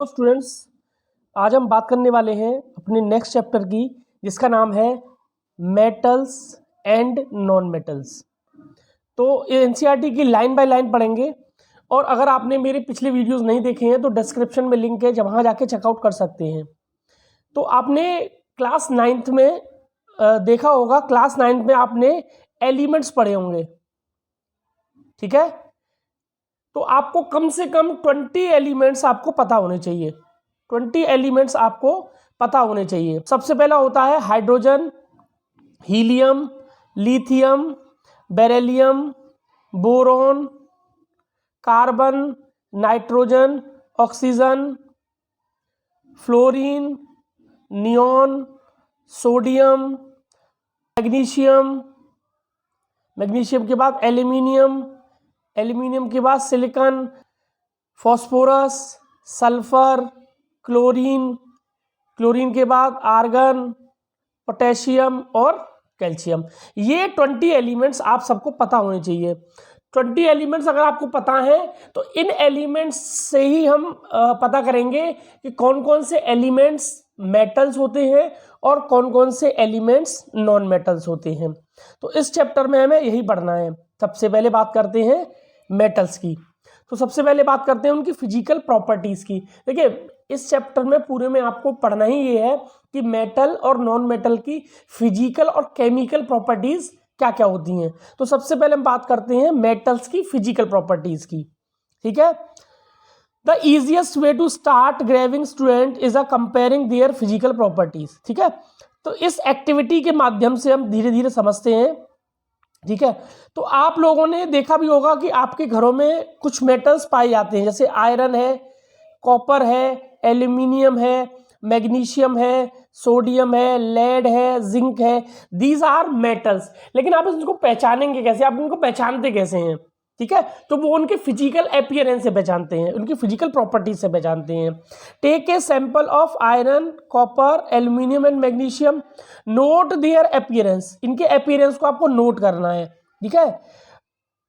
तो स्टूडेंट्स, आज हम बात करने वाले हैं अपने नेक्स्ट चैप्टर की, जिसका नाम है मेटल्स एंड नॉन मेटल्स। तो एनसीईआरटी की लाइन बाय लाइन पढ़ेंगे। और अगर आपने मेरे पिछले वीडियोस नहीं देखे हैं तो डिस्क्रिप्शन में लिंक है, जब वहाँ जाके चेकआउट कर सकते हैं। तो आपने क्लास 9th में देखा होगा, क्लास 9th में आपने एलिमेंट्स पढ़े होंगे, ठीक है। तो आपको कम से कम 20 एलिमेंट्स आपको पता होने चाहिए। 20 एलिमेंट्स आपको पता होने चाहिए। सबसे पहला होता है hydrogen, helium, lithium, beryllium, boron, carbon, nitrogen, oxygen, fluorine, neon, sodium, magnesium, magnesium के बाद एल्यूमिनियम, एल्यूमिनियम के बाद silicon, phosphorus, sulphur, chlorine, chlorine के बाद आर्गन, पोटेशियम और कैल्शियम। ये 20 एलिमेंट्स आप सबको पता होने चाहिए। 20 एलिमेंट्स अगर आपको पता है तो इन एलिमेंट्स से ही हम पता करेंगे कि कौन कौन से एलिमेंट्स मेटल्स होते हैं और कौन कौन से एलिमेंट्स नॉन मेटल्स होते हैं। तो इस चैप्टर में हमें यही पढ़ना है। सबसे पहले बात करते हैं मेटल्स की। तो सबसे पहले बात करते हैं उनकी फिजिकल प्रॉपर्टीज की। देखिए, इस चैप्टर में पूरे में आपको पढ़ना ही ये है कि मेटल और नॉन मेटल की फिजिकल और केमिकल प्रॉपर्टीज क्या क्या होती हैं। तो सबसे पहले हम बात करते हैं मेटल्स की फिजिकल प्रॉपर्टीज की, ठीक है। The easiest way to start grading student is a comparing their physical properties, ठीक है। तो इस एक्टिविटी के माध्यम से हम धीरे धीरे समझते हैं, ठीक है। तो आप लोगों ने देखा भी होगा कि आपके घरों में कुछ मेटल्स पाए जाते हैं, जैसे आयरन है, कॉपर है, एल्यूमिनियम है, मैग्नीशियम है, सोडियम है, लेड है, जिंक है। These are metals. लेकिन आप इसको पहचानेंगे कैसे, आप उनको पहचानते कैसे हैं, ठीक है। तो वो उनके फिजिकल अपीयरेंस से पहचानते हैं, उनकी फिजिकल प्रॉपर्टीज से पहचानते हैं। Take a sample of iron, copper, aluminium and magnesium, note their appearance. इनके अपीयरेंस को आपको नोट करना है, ठीक है।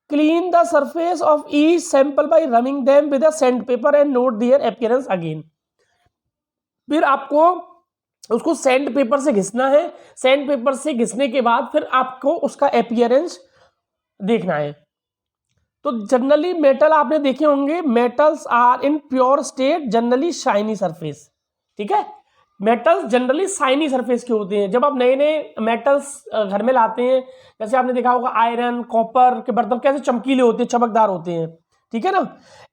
Clean the surface of each sample by running them with a sand paper and note their appearance again. फिर आपको उसको सैंड पेपर से घिसना है। सैंड पेपर से घिसने के बाद फिर आपको उसका अपीयरेंस देखना है। तो जनरली मेटल आपने देखे होंगे, metals are in pure state generally shiny surface, ठीक है। मेटल्स जनरली शाइनी सरफेस के होते हैं। जब आप नए नए मेटल्स घर में लाते हैं, जैसे आपने देखा होगा आयरन, कॉपर के बर्तन कैसे चमकीले होते हैं, चमकदार होते हैं, ठीक है ना।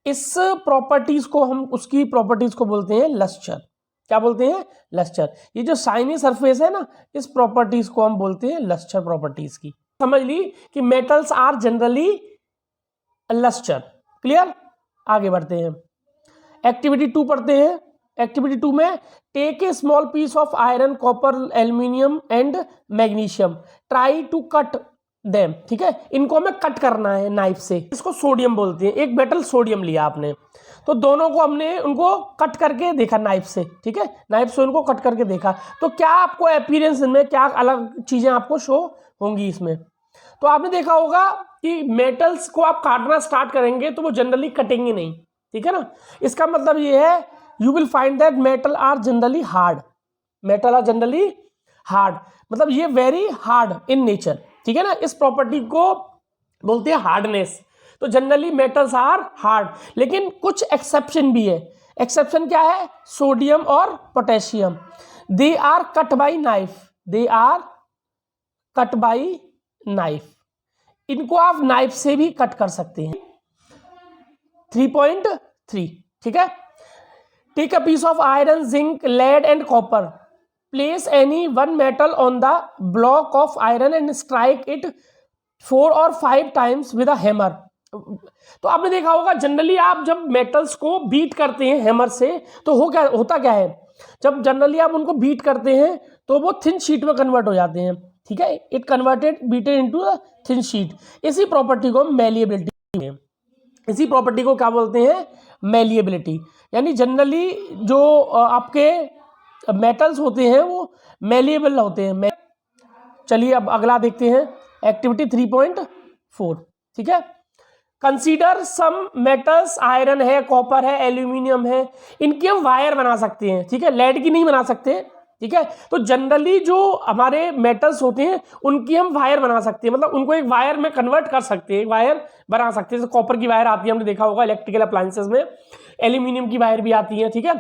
इस प्रॉपर्टीज को हम, उसकी प्रॉपर्टीज को बोलते हैं लस्टर। क्या बोलते हैं? लस्टर। ये जो शाइनी सरफेस है ना, इस प्रॉपर्टीज को हम बोलते हैं लस्टर प्रॉपर्टीज की। समझ ली कि metals are generally lustre. Clear? आगे बढ़ते हैं, एक्टिविटी 2 पढ़ते हैं। एक्टिविटी 2 में take a small piece of iron, copper, aluminium and magnesium, try to cut them, ठीक है। इनको हमें कट करना है नाइफ से। इसको सोडियम बोलते हैं। एक मेटल सोडियम लिया आपने, तो दोनों को हमने उनको कट करके देखा नाइफ से, ठीक है। नाइफ से उनको कट करके देखा, तो क्या आपको अपीयरेंस में क्या अलग चीजें आपको शो होंगी इसमें। तो आपने देखा होगा कि मेटल्स को आप काटना स्टार्ट करेंगे तो वो जनरली कटेंगे नहीं, ठीक है ना। इसका मतलब ये है, you will find that metal are generally hard. Metal are generally hard, मतलब ये वेरी हार्ड इन नेचर, ठीक है ना। इस प्रॉपर्टी को बोलते हैं हार्डनेस। तो जनरली मेटल्स आर हार्ड, लेकिन कुछ एक्सेप्शन भी है। एक्सेप्शन क्या है? सोडियम और potassium. They are cut by knife, they are cut by knife. इनको आप नाइफ से भी कट कर सकते हैं। 3.3, ठीक है। Take a piece of iron, zinc, lead and copper, place any one metal on the block of iron and strike it 4 or 5 times with a hammer. तो आपने देखा होगा जनरली आप जब मेटल्स को बीट करते हैं हैमर से, तो होता क्या है, जब जनरली आप उनको बीट करते हैं तो वो थिन शीट में कन्वर्ट हो जाते हैं, ठीक है। It converted beated into a thin sheet. इसी प्रॉपर्टी को मैलिएबिलिटी, इसी प्रॉपर्टी को क्या बोलते हैं? मैलिएबिलिटी। यानी जनरली जो आपके मेटल्स होते हैं वो मैलिएबल होते हैं। चलिए अब अगला देखते हैं, एक्टिविटी 3.4, ठीक है। कंसीडर सम मेटल्स, आयरन है, कॉपर है, एल्यूमिनियम है, इनके हम वायर बना सकते हैं, ठीक है, लेड की नहीं बना सकते, ठीक है। तो जनरली जो हमारे मेटल्स होते हैं उनकी हम वायर बना सकते हैं, मतलब उनको एक वायर में कन्वर्ट कर सकते हैं, वायर बना सकते हैं। जैसे कॉपर की वायर आती है, हमने देखा होगा इलेक्ट्रिकल अप्लायंसेस में, एल्यूमिनियम की वायर भी आती है, ठीक है।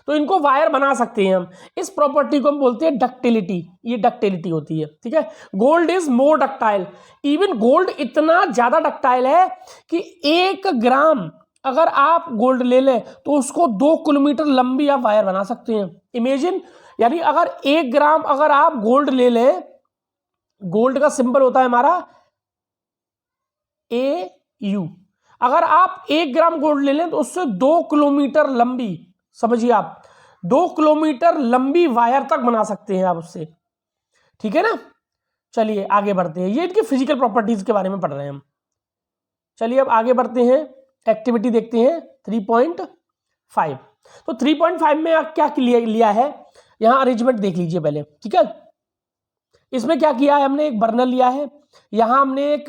तो इनको वायर बना सकते हैं हम। इस प्रॉपर्टी को हम बोलते हैं डक्टिलिटी, ये डक्टिलिटी होती है, ठीक है। Gold is more ductile, even gold इतना ज्यादा डक्टाइल है कि 1 ग्राम अगर आप गोल्ड ले लें तो उसको 2 किलोमीटर लंबी आप वायर बना सकते हैं। इमेजिन, यानी अगर 1 ग्राम अगर आप गोल्ड ले लें, गोल्ड का सिंबल होता है हमारा AU, अगर आप 1 ग्राम गोल्ड ले लें तो उससे 2 किलोमीटर लंबी, समझिए आप 2 किलोमीटर लंबी वायर तक बना सकते हैं आप उससे, ठीक है ना। चलिए आगे बढ़ते हैं, ये इनकी फिजिकल प्रॉपर्टीज के बारे में पढ़ रहे हैं हम। चलिए अब आगे बढ़ते हैं, एक्टिविटी देखते हैं 3.5। तो 3.5 में क्या लिया है, यहां अरेंजमेंट देख लीजिए पहले, ठीक है। इसमें क्या किया है हमने, एक बर्नर लिया है, यहां हमने एक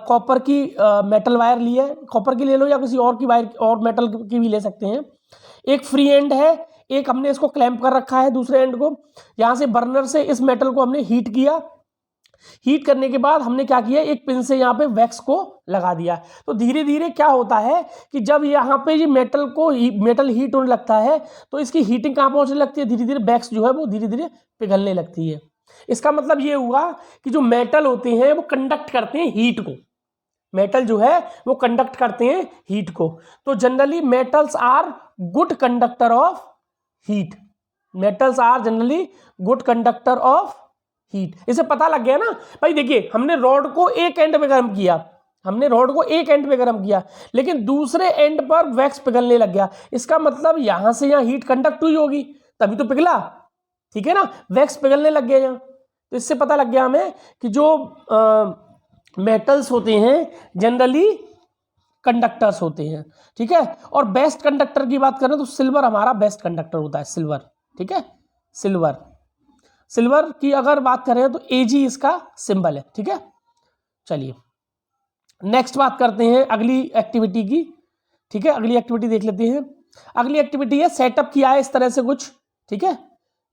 कॉपर की मेटल वायर ली है, कॉपर की ले लो या किसी और की वायर और मेटल की भी ले सकते हैं। एक फ्री एंड है, एक हमने इसको क्लैंप कर रखा है दूसरे एंड को, यहां से बर्नर से इस मेटल को हमने हीट किया, हीट करने के बाद हमने क्या किया, एक पिन से यहाँ पे वैक्स को लगा दिया। तो धीरे धीरे क्या होता है कि जब यहाँ पे ये मेटल हीट होने लगता है तो इसकी हीटिंग कहाँ पहुंचने लगती है, धीरे धीरे वैक्स जो है वो धीरे धीरे पिघलने लगती है। इसका मतलब ये हुआ कि जो मेटल होते हैं वो कंडक्ट करते हैं हीट को, मेटल जो है वो कंडक्ट करते हैं हीट को। तो generally metals are good conductor of heat, metals are generally good conductor of heat. इसे पता लग गया ना भाई। देखिए हमने रॉड को एक एंड पे गर्म किया, हमने रॉड को एक एंड पे गर्म किया, लेकिन दूसरे एंड पर वैक्स पिघलने लग गया, इसका मतलब यहां से यहां हीट कंडक्ट हुई होगी तभी तो पिघला, ठीक है ना, वैक्स पिघलने लग गया यहां। तो इससे पता लग गया हमें कि जो मेटल्स होते हैं जनरली कंडक्टर्स होते हैं, ठीक है। और बेस्ट कंडक्टर की बात करें तो सिल्वर हमारा बेस्ट कंडक्टर होता है, सिल्वर, ठीक है। सिल्वर की अगर बात करें तो Ag इसका सिंबल है, ठीक है। चलिए नेक्स्ट बात करते हैं अगली एक्टिविटी की, ठीक है। अगली एक्टिविटी देख लेते हैं। अगली एक्टिविटी है, सेटअप किया है इस तरह से कुछ, ठीक है।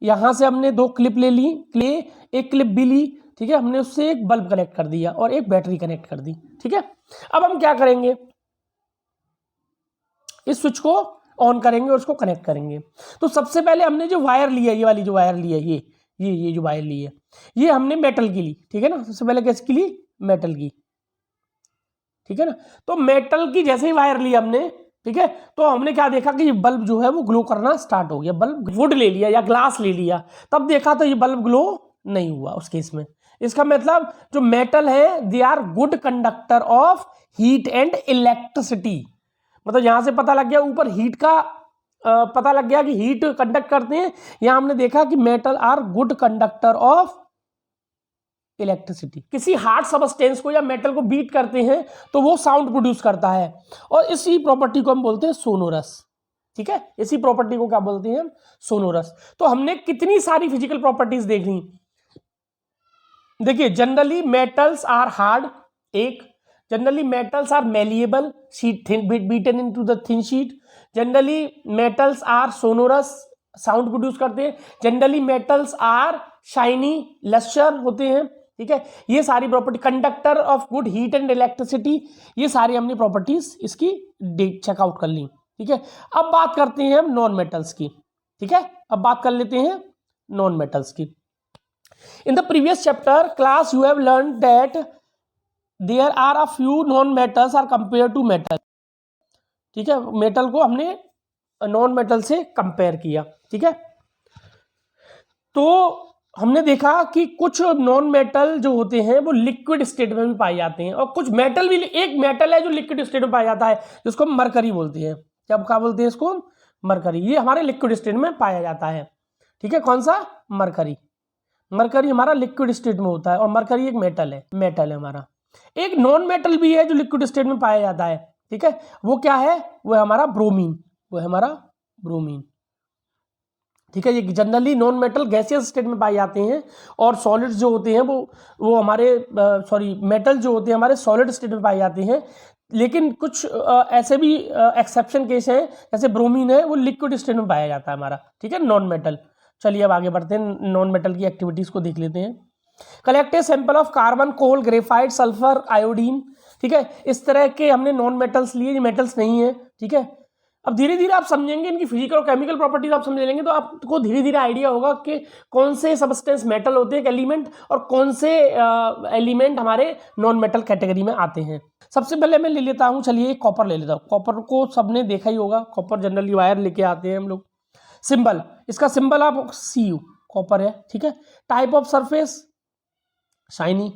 यहां से हमने 2 क्लिप ले ली, एक क्लिप भी ली, ठीक है। हमने उससे एक बल्ब कनेक्ट कर दिया और एक बैटरी कनेक्ट कर दी, ठीक है। अब हम क्या करेंगे, इस स्विच को ऑन करेंगे और उसको कनेक्ट करेंगे। तो सबसे पहले हमने जो वायर ली है, ये वाली जो वायर ली है, ये जो वायर ली है, ये हमने मेटल की ली, ठीक है ना। सबसे पहले किसकी ली, मेटल की, ठीक है ना। तो मेटल की जैसे ही वायर ली हमने, ठीक है, तो हमने क्या देखा कि ये बल्ब जो है वो ग्लो करना स्टार्ट हो गया। बल्ब वुड ले लिया या ग्लास ले लिया, तब देखा तो ये बल्ब ग्लो नहीं हुआ उस केस में। इसका मतलब जो मेटल है they are good conductor of heat and electricity. मतलब यहां से पता लग गया, ऊपर हीट का पता लग गया कि हीट कंडक्ट करते हैं, यहां हमने देखा कि metal are good conductor of electricity. किसी हार्ड सबस्टेंस को या मेटल को बीट करते हैं तो वो साउंड प्रोड्यूस करता है, और इसी प्रॉपर्टी को हम बोलते हैं सोनोरस, ठीक है। इसी प्रॉपर्टी को क्या बोलते हैं हम, सोनोरस। तो हमने कितनी सारी फिजिकल प्रॉपर्टीज देख ली। देखिए जनरली मेटल्स आर हार्ड, एक generally metals are malleable, sheet beaten into the thin sheet. Generally metals are sonorous, sound produce करते हैं। Generally metals are shiny, lustre होते हैं, ठीक है। ये सारी property, conductor of good heat and electricity, ये सारी हमने प्रॉपर्टीज इसकी चेकआउट कर ली, ठीक है। अब बात करते हैं हम नॉन मेटल्स की, ठीक है। अब बात कर लेते हैं नॉन मेटल्स की। In the previous chapter class you have learned that there are a few non-metals are compared to metal, ठीक है। मेटल को हमने नॉन मेटल से कंपेयर किया, ठीक है। तो हमने देखा कि कुछ नॉन मेटल जो होते हैं वो लिक्विड स्टेट में भी पाए जाते हैं, और कुछ मेटल भी, एक मेटल है जो लिक्विड स्टेट में पाया जाता है जिसको हम मरकरी बोलते हैं। क्या बोलते हैं इसको, मरकरी। ये हमारे लिक्विड स्टेट में पाया जाता है, ठीक है। कौन सा, मरकरी। मरकरी हमारा लिक्विड स्टेट में होता है, और मरकरी एक मेटल है हमारा। एक नॉन मेटल भी है जो लिक्विड स्टेट में पाया जाता है, ठीक है। वो क्या है, वो है हमारा ब्रोमीन, ठीक है। ये generally non metal gaseous state में पाए जाते हैं, और सॉलिड्स जो होते हैं वो हमारे मेटल जो होते हैं हमारे सॉलिड स्टेट में पाए जाते हैं। लेकिन कुछ ऐसे भी एक्सेप्शन केस हैं, जैसे ब्रोमीन है वो लिक्विड स्टेट में पाया जाता है हमारा, ठीक है, नॉन मेटल। चलिए अब आगे बढ़ते हैं, नॉन मेटल की एक्टिविटीज को देख लेते हैं। Collect a sample of carbon, coal, graphite, sulphur, iodine, ठीक है, इस तरह के हमने नॉन मेटल्स लिए, ये मेटल्स नहीं है, ठीक है। अब धीरे धीरे आप समझेंगे इनकी फिजिकल और केमिकल प्रॉपर्टीज आप समझ लेंगे तो आपको धीरे धीरे आइडिया होगा कि कौन से सबस्टेंस मेटल होते हैं एलिमेंट, और कौन से एलिमेंट हमारे नॉन मेटल कैटेगरी में आते हैं। सबसे पहले मैं ले लेता हूँ, चलिए कॉपर ले लेता हूँ। कॉपर को सबने देखा ही होगा, कॉपर जनरली वायर लेके आते हैं हम लोग। सिंबल, इसका सिंबल आप Cu, कॉपर है, ठीक है। Type of surface shiny,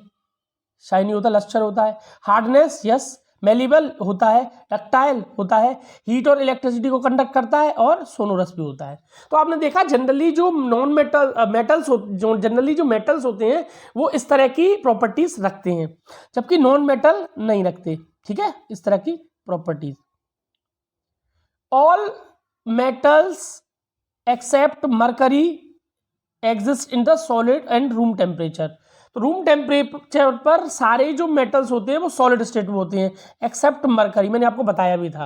shiny होता है, लस्टर होता है। Hardness, yes. मेलिबल होता है, डक्टाइल होता है, हीट और इलेक्ट्रिसिटी को कंडक्ट करता है, और सोनोरस भी होता है। तो आपने देखा जनरली जो नॉन मेटल मेटल्स जो जनरली जो मेटल्स होते हैं वो इस तरह की प्रॉपर्टीज रखते हैं, जबकि नॉन मेटल नहीं रखते, ठीक है, इस तरह की properties. All metals accept mercury exist in the solid and room temperature. तो रूम टेम्परेचर पर सारे जो मेटल्स होते हैं वो सॉलिड स्टेट में होते हैं, एक्सेप्ट मरकरी, मैंने आपको बताया भी था,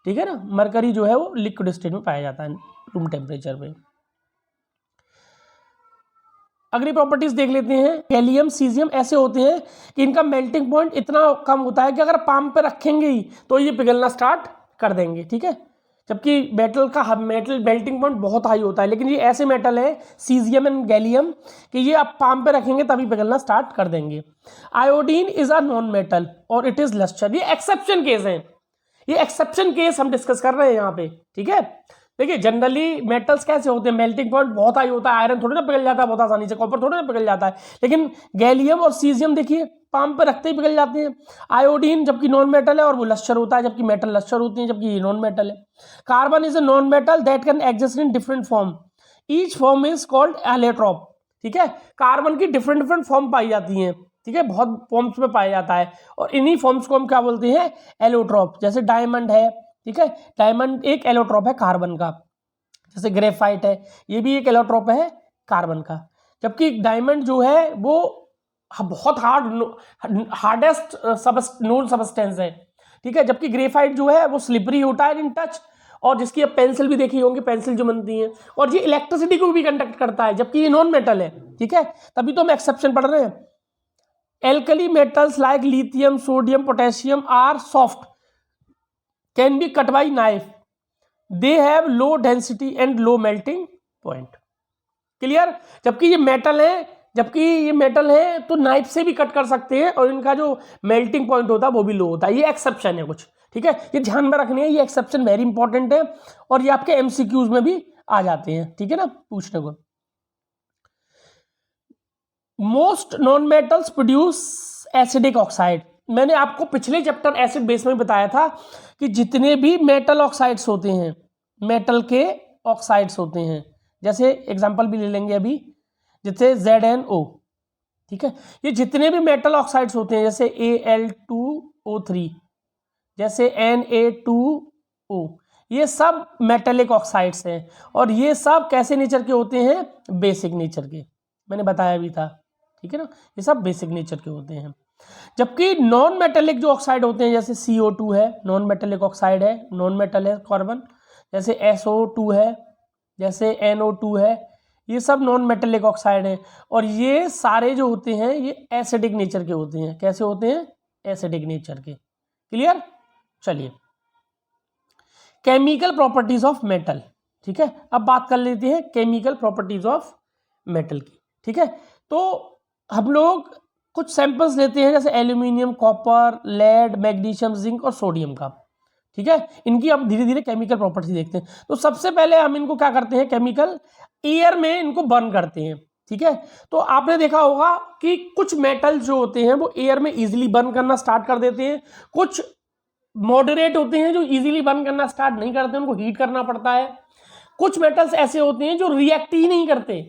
ठीक है ना। मरकरी जो है वो लिक्विड स्टेट में पाया जाता है रूम टेम्परेचर पे। अगली प्रॉपर्टीज देख लेते हैं। गैलियम, सीजियम ऐसे होते हैं कि इनका मेल्टिंग पॉइंट इतना कम होता है कि अगर पाम पे रखेंगे ही तो ये पिघलना स्टार्ट कर देंगे, ठीक है, जबकि मेटल का मेल्टिंग पॉइंट बहुत हाई होता है। लेकिन ये ऐसे मेटल है सीजियम एंड गैलियम कि ये आप पाम पे रखेंगे तभी पिघलना स्टार्ट कर देंगे। Iodine is a non metal और इट इज लस्टर। ये एक्सेप्शन केस है, ये एक्सेप्शन केस हम डिस्कस कर रहे हैं यहाँ पे, ठीक है। देखिए जनरली मेटल्स कैसे होते हैं, मेल्टिंग पॉइंट बहुत हाई होता है, आयरन थोड़ी ना पिघल जाता है बहुत आसानी से, कॉपर थोड़ी ना पिघल जाता है, लेकिन गैलियम और सीजियम देखिए पाम पे रखते ही पिघल जाते हैं। आयोडीन जबकि नॉन मेटल है और वो लस्टर होता है, जबकि मेटल लस्टर होती है, जबकि ये नॉन मेटल है। Carbon is a non metal that can exist in different form, each form is called allotrope, ठीक है। कार्बन की डिफरेंट डिफरेंट फॉर्म पाई जाती हैं, ठीक है, बहुत फॉर्म्स में पाया जाता है, और इन्हीं फॉर्म्स को हम क्या बोलते हैं, एलोट्रॉप। जैसे डायमंड है, ठीक है, डायमंड एक एलोट्रॉप है कार्बन का। जैसे ग्रेफाइट है, ये भी एक एलोट्रॉप है कार्बन का। जबकि डायमंड जो है वो बहुत हार्डेस्ट नोन सबस्टेंस है, ठीक है, जबकि ग्रेफाइट जो है वो स्लिपरी होता है इन टच, और जिसकी आप पेंसिल भी देखी होंगी, पेंसिल जो बनती है, और ये इलेक्ट्रिसिटी को भी कंडक्ट करता है, जबकि ये नॉन मेटल है, ठीक है, तभी तो हम एक्सेप्शन पढ़ रहे हैं। Alkali metals like lithium, sodium, potassium are soft, can be cut by knife, they have low density and low melting point. Clear. जबकि ये मेटल है तो नाइफ से भी कट कर सकते हैं, और इनका जो मेल्टिंग पॉइंट होता है वो भी लो होता है। ये एक्सेप्शन है कुछ, ठीक है, ये ध्यान में रखनी है, ये एक्सेप्शन वेरी इंपॉर्टेंट है, और ये आपके एमसीक्यूज में भी आ जाते हैं, ठीक है ना, पूछने को। Most non metals produce acidic oxide. मैंने आपको पिछले चैप्टर एसिड बेस में बताया था कि जितने भी मेटल ऑक्साइड्स होते हैं, मेटल के ऑक्साइड्स होते हैं, जैसे एग्जांपल भी ले लेंगे अभी, जैसे ZnO, ठीक है, ये जितने भी मेटल ऑक्साइड्स होते हैं, जैसे Al2O3, जैसे Na2O, ये सब मेटेलिक ऑक्साइड्स हैं, और ये सब कैसे नेचर के होते हैं, बेसिक नेचर के, मैंने बताया भी था, ठीक है ना, ये सब बेसिक नेचर के होते हैं। जबकि नॉन मेटेलिक जो ऑक्साइड होते हैं, जैसे CO2 है, नॉन मेटेलिक ऑक्साइड है, नॉन मेटल है कार्बन, जैसे SO2 है, जैसे NO2 है, ये सब नॉन मेटेलिक ऑक्साइड हैं, और ये सारे जो होते हैं ये एसिडिक नेचर के होते हैं। कैसे होते हैं, एसिडिक नेचर के। क्लियर। चलिए केमिकल प्रॉपर्टीज ऑफ मेटल, ठीक है, अब बात कर लेते हैं केमिकल प्रॉपर्टीज ऑफ मेटल की, ठीक है। तो हम लोग कुछ सैंपल्स लेते हैं, जैसे aluminium, copper, lead, magnesium, zinc और सोडियम का, ठीक है। इनकी अब धीरे धीरे केमिकल प्रॉपर्टी देखते हैं। तो सबसे पहले हम इनको क्या करते हैं, केमिकल एयर में इनको बर्न करते हैं, ठीक है। तो आपने देखा होगा कि कुछ मेटल जो होते हैं वो एयर में इजीली बर्न करना स्टार्ट कर देते हैं, कुछ मॉडरेट होते हैं जो इजीली बर्न करना स्टार्ट नहीं करते, उनको हीट करना पड़ता है। कुछ मेटल्स ऐसे होते हैं जो रिएक्ट ही नहीं करते,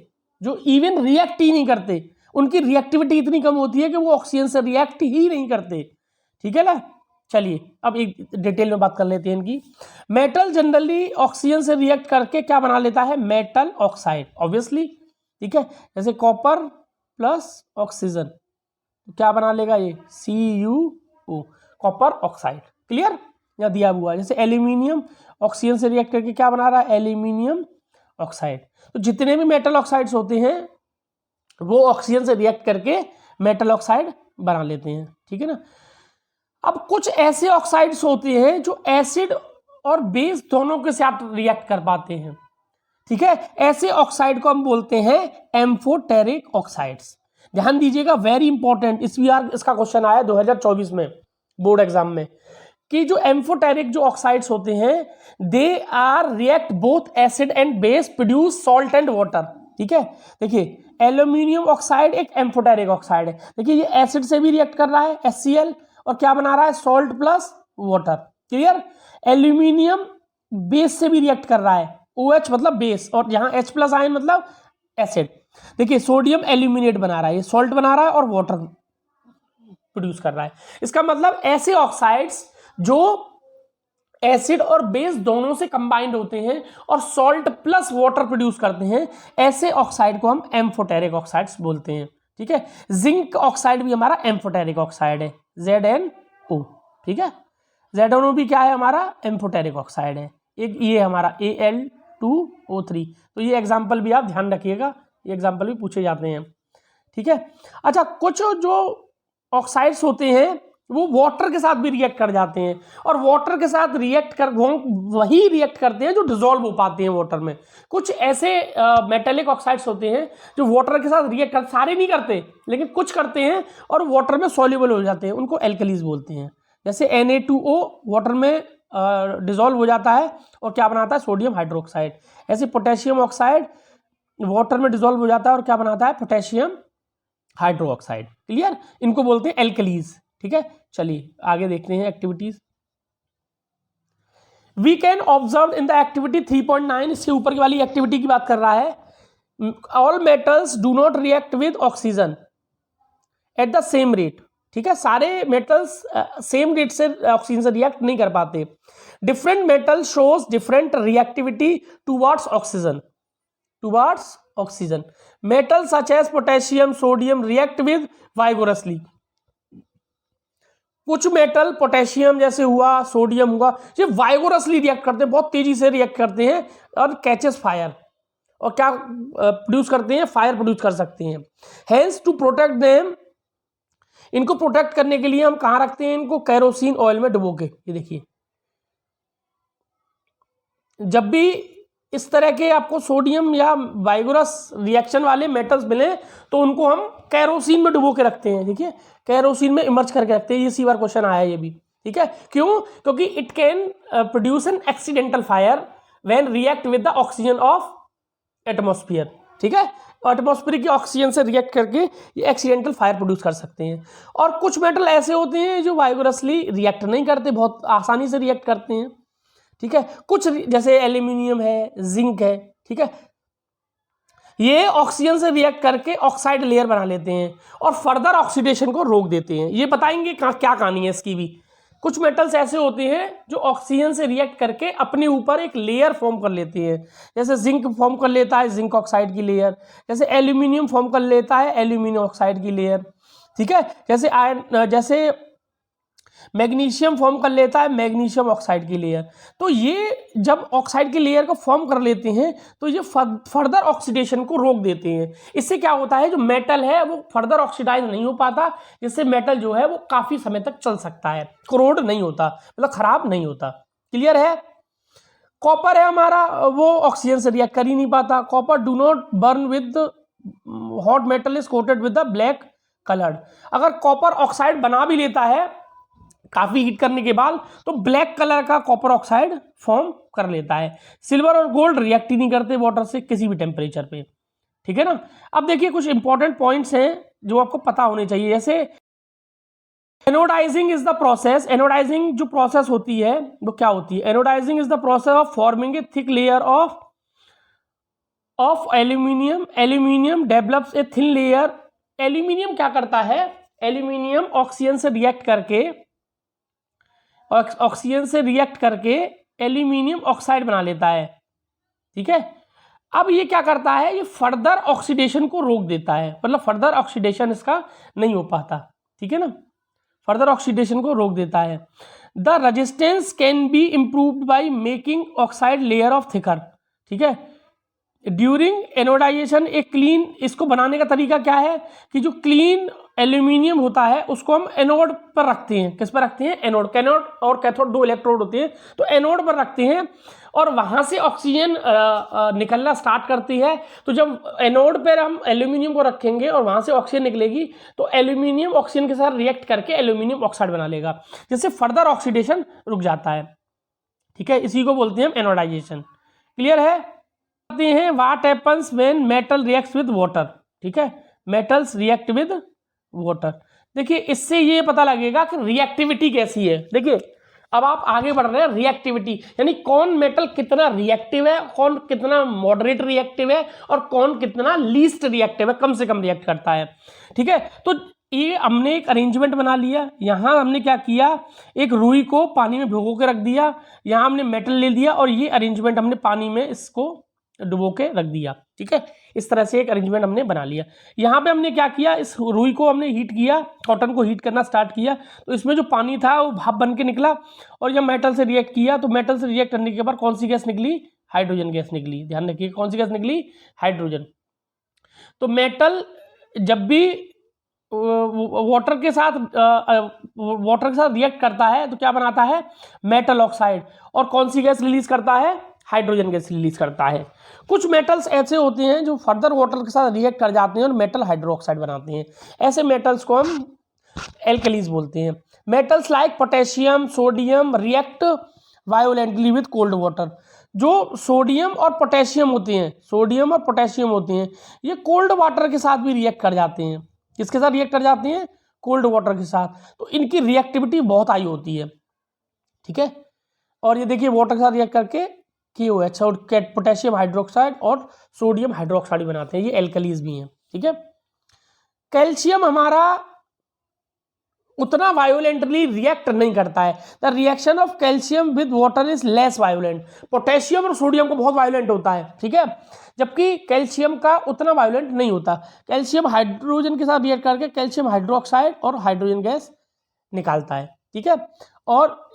जो इवन रिएक्ट ही नहीं करते, उनकी रिएक्टिविटी इतनी कम होती है कि वो ऑक्सीजन से रिएक्ट ही नहीं करते, ठीक है ना। चलिए अब एक डिटेल में बात कर लेते हैं इनकी। मेटल जनरली ऑक्सीजन से रिएक्ट करके क्या बना लेता है, मेटल ऑक्साइड, ऑब्वियसली, ठीक है। जैसे कॉपर प्लस ऑक्सीजन क्या बना लेगा, ये CuO, कॉपर ऑक्साइड। क्लियर, यहाँ दिया हुआ है जैसे एल्यूमिनियम ऑक्सीजन से रिएक्ट करके क्या बना रहा है, एल्यूमिनियम ऑक्साइड। तो जितने भी मेटल ऑक्साइड्स होते हैं वो ऑक्सीजन से रिएक्ट करके मेटल ऑक्साइड बना लेते हैं, ठीक है ना। अब कुछ ऐसे ऑक्साइड्स होते हैं जो एसिड और बेस दोनों के साथ रिएक्ट कर पाते हैं, ठीक है। ऐसे ऑक्साइड को हम बोलते हैं एम्फोटेरिक ऑक्साइड्स। ध्यान दीजिएगा, वेरी इंपॉर्टेंट, इस बार इसका क्वेश्चन आया 2024 में बोर्ड एग्जाम में, कि जो एम्फोटेरिक जो ऑक्साइड्स होते हैं they are react both acid and base, produce salt and water, ठीक है। देखिए एल्यूमिनियम ऑक्साइड एक एम्फोटेरिक ऑक्साइड है, देखिए ये एसिड से भी रिएक्ट कर रहा है HCl, और क्या बना रहा है, salt plus water. Clear, aluminium base से भी रिएक्ट कर रहा है, OH मतलब बेस, और यहाँ H प्लस आयन मतलब एसिड। देखिए सोडियम एल्यूमिनेट बना रहा है, ये सॉल्ट बना रहा है और वाटर प्रोड्यूस कर रहा है। इसका मतलब ऐसे ऑक्साइड्स जो एसिड और बेस दोनों से कंबाइंड होते हैं और सॉल्ट प्लस वाटर प्रोड्यूस करते हैं, ऐसे ऑक्साइड को हम एम्फोटेरिक ऑक्साइड्स बोलते हैं, ठीक है। जिंक ऑक्साइड भी हमारा एम्फोटेरिक ऑक्साइड है, ZnO, ठीक है। ZnO भी क्या है, हमारा एम्फोटेरिक ऑक्साइड है। एक ये हमारा Al2O3, तो ये एग्जाम्पल भी आप ध्यान रखिएगा, ये एग्जाम्पल भी पूछे जाते हैं, ठीक है। अच्छा, कुछ जो ऑक्साइड्स होते हैं वो वाटर के साथ भी रिएक्ट कर जाते हैं, और वाटर के साथ रिएक्ट कर वही रिएक्ट करते हैं जो डिसॉल्व हो पाते हैं वाटर में। कुछ ऐसे मेटेलिक ऑक्साइड्स होते हैं जो वाटर के साथ रिएक्ट कर, सारे नहीं करते लेकिन कुछ करते हैं और वाटर में सॉल्युबल हो जाते हैं, उनको एल्कलीज बोलते हैं। जैसे Na2O वाटर में डिसॉल्व हो जाता है और क्या बनाता है, सोडियम हाइड्रोक्साइड। ऐसे पोटेशियम ऑक्साइड वाटर में डिसॉल्व हो जाता है और क्या बनाता है, पोटेशियम हाइड्रोक्साइड। क्लियर, इनको बोलते हैं एल्कलीज, ठीक है। चलिए आगे देखते हैं activities. We can observe in the activity 3.9, इसके ऊपर की वाली एक्टिविटी की बात कर रहा है। All metals do not react with oxygen at the same rate, ठीक है। सारे मेटल्स सेम रेट से ऑक्सीजन से रिएक्ट नहीं कर पाते। Different metal shows different reactivity towards oxygen. Metal such as potassium sodium react with vigorously. कुछ metal potassium जैसे हुआ, सोडियम हुआ, ये वाइगोरसली रिएक्ट करते हैं, बहुत तेजी से रिएक्ट करते हैं और कैचेस फायर, और क्या प्रोड्यूस करते हैं, फायर प्रोड्यूस कर सकते हैं। हेंस टू प्रोटेक्ट देम, इनको प्रोटेक्ट करने के लिए हम कहाँ रखते हैं, इनको कैरोसिन ऑयल में डुबो के। ये देखिए, जब भी इस तरह के आपको सोडियम या वाइगोरस रिएक्शन वाले मेटल्स मिले तो उनको हम कैरोसिन में डुबो के रखते हैं। देखिए कैरोसिन में इमर्ज करके रखते हैं, ये सी बार क्वेश्चन आया ये भी, ठीक है। क्यों, क्योंकि it can produce an accidental fire when react with the oxygen of atmosphere, ठीक है। एटमॉस्फेयर की ऑक्सीजन से रिएक्ट करके ये एक्सीडेंटल फायर प्रोड्यूस कर सकते हैं। और कुछ मेटल ऐसे होते हैं जो वाइगोरसली रिएक्ट नहीं करते, बहुत आसानी से रिएक्ट करते हैं, ठीक है। कुछ जैसे एल्यूमिनियम है, जिंक है, ठीक है, ये ऑक्सीजन से रिएक्ट करके ऑक्साइड लेयर बना लेते हैं और फर्दर ऑक्सीडेशन को रोक देते हैं। ये बताएंगे क्या कहानी है इसकी भी। कुछ मेटल्स ऐसे होते हैं जो ऑक्सीजन से रिएक्ट करके अपने ऊपर एक लेयर फॉर्म कर लेते हैं, जैसे जिंक फॉर्म कर लेता है जिंक ऑक्साइड की लेयर, जैसे एल्यूमिनियम फॉर्म कर लेता है एल्यूमिनियम ऑक्साइड की लेयर, ठीक है। जैसे मैग्नीशियम फॉर्म कर लेता है मैग्नीशियम ऑक्साइड की लेयर। तो ये जब ऑक्साइड की लेयर को फॉर्म कर लेते हैं तो ये फर्दर ऑक्सीडेशन को रोक देते हैं। इससे क्या होता है, जो मेटल है वो फर्दर ऑक्सीडाइज नहीं हो पाता, जिससे मेटल जो है वो काफी समय तक चल सकता है, करोड नहीं होता, मतलब खराब नहीं होता। क्लियर है। कॉपर है हमारा, वो ऑक्सीजन से रिएक्ट कर ही नहीं पाता। Copper do not burn with hot metal is coated with the black coloured. अगर कॉपर ऑक्साइड बना भी लेता है काफी हीट करने के बाद तो ब्लैक कलर का कॉपर ऑक्साइड फॉर्म कर लेता है। सिल्वर और गोल्ड रिएक्ट ही नहीं करते वाटर से किसी भी टेम्परेचर पे, ठीक है ना। अब देखिए कुछ इंपॉर्टेंट पॉइंट्स हैं जो आपको पता होने चाहिए। जैसे anodizing is the process, anodizing जो प्रोसेस होती है वो क्या होती है, anodizing is the process of forming a thick layer of aluminium. Aluminium develops a thin layer. Aluminium क्या करता है, एल्यूमिनियम ऑक्सीजन से रिएक्ट करके एल्यूमिनियम ऑक्साइड बना लेता है, ठीक है। अब ये क्या करता है, ये फर्दर ऑक्सीडेशन को रोक देता है, मतलब फर्दर ऑक्सीडेशन इसका नहीं हो पाता, ठीक है ना। फर्दर ऑक्सीडेशन को रोक देता है। The resistance can be improved by making oxide layer of thicker, ठीक है। ड्यूरिंग एनोडाइजेशन एक क्लीन, इसको बनाने का तरीका क्या है कि जो क्लीन एल्यूमिनियम होता है उसको हम एनोड पर रखते हैं। किस पर रखते हैं? एनोड। कैनोड और कैथोड दो इलेक्ट्रोड होते हैं, तो एनोड पर रखते हैं और वहां से ऑक्सीजन निकलना स्टार्ट करती है। तो जब एनोड पर हम एल्यूमिनियम को रखेंगे और वहां से ऑक्सीजन निकलेगी तो एल्यूमिनियम ऑक्सीजन के साथ रिएक्ट करके एल्यूमिनियम ऑक्साइड बना लेगा, जिससे फर्दर ऑक्सीडेशन रुक जाता है, ठीक है। इसी को बोलते हैं हम एनोडाइजेशन। क्लियर है? हैं what happens when metal reacts with water, ठीक है। Metals react with water. देखिए इससे ये पता लगेगा कि रिएक्टिविटी कैसी है। देखिए अब आप आगे बढ़ रहे हैं, रिएक्टिविटी यानी कौन मेटल कितना रिएक्टिव है, कौन कितना मॉडरेट रिएक्टिव है और कौन कितना लीस्ट रिएक्टिव है, कम से कम रिएक्ट करता है, ठीक है। तो ये हमने एक अरेंजमेंट बना लिया। यहाँ हमने क्या किया, एक रुई को पानी में भिगो के रख दिया, यहाँ हमने मेटल ले लिया और ये अरेंजमेंट हमने पानी में इसको डुबो के रख दिया, ठीक है। इस तरह से एक अरेंजमेंट हमने बना लिया। यहाँ पे हमने क्या किया, इस रुई को हमने हीट किया, कॉटन को हीट करना स्टार्ट किया, तो इसमें जो पानी था वो भाप बन के निकला और जब मेटल से रिएक्ट किया तो मेटल से रिएक्ट करने के बाद कौन सी गैस निकली? हाइड्रोजन गैस निकली। ध्यान रखिए कौन सी गैस निकली? हाइड्रोजन। तो मेटल जब भी वाटर के साथ रिएक्ट करता है तो क्या बनाता है? Metal oxide. और कौन सी गैस रिलीज करता है? हाइड्रोजन गैस रिलीज करता है। कुछ मेटल्स ऐसे होते हैं जो फर्दर वाटर के साथ रिएक्ट कर जाते हैं और मेटल हाइड्रोक्साइड बनाते हैं। ऐसे मेटल्स को हम एल्कलीज बोलते हैं। Metals like potassium, sodium react violently with cold water. जो सोडियम और पोटेशियम होते हैं, सोडियम और पोटेशियम होते हैं, ये कोल्ड वाटर के साथ भी रिएक्ट कर जाते हैं। किसके साथ रिएक्ट कर जाते हैं? कोल्ड वाटर के साथ। तो इनकी रिएक्टिविटी बहुत हाई होती है, ठीक है। और ये देखिए वाटर के साथ रिएक्ट करके KOH और पोटेशियम हाइड्रोक्साइड और सोडियम हाइड्रोक्साइड बनाते हैं, ये एल्कलीज भी हैं, ठीक है। कैल्शियम हमारा उतना वायोलेंटली रिएक्ट नहीं करता है। The reaction of calcium with water is less violent. Potassium और सोडियम को बहुत वायोलेंट होता है, ठीक है, जबकि कैल्शियम का उतना वायोलेंट नहीं होता। कैल्शियम हाइड्रोजन के साथ रिएक्ट करके कैल्शियम हाइड्रोक्साइड और हाइड्रोजन गैस निकालता है, ठीक है, और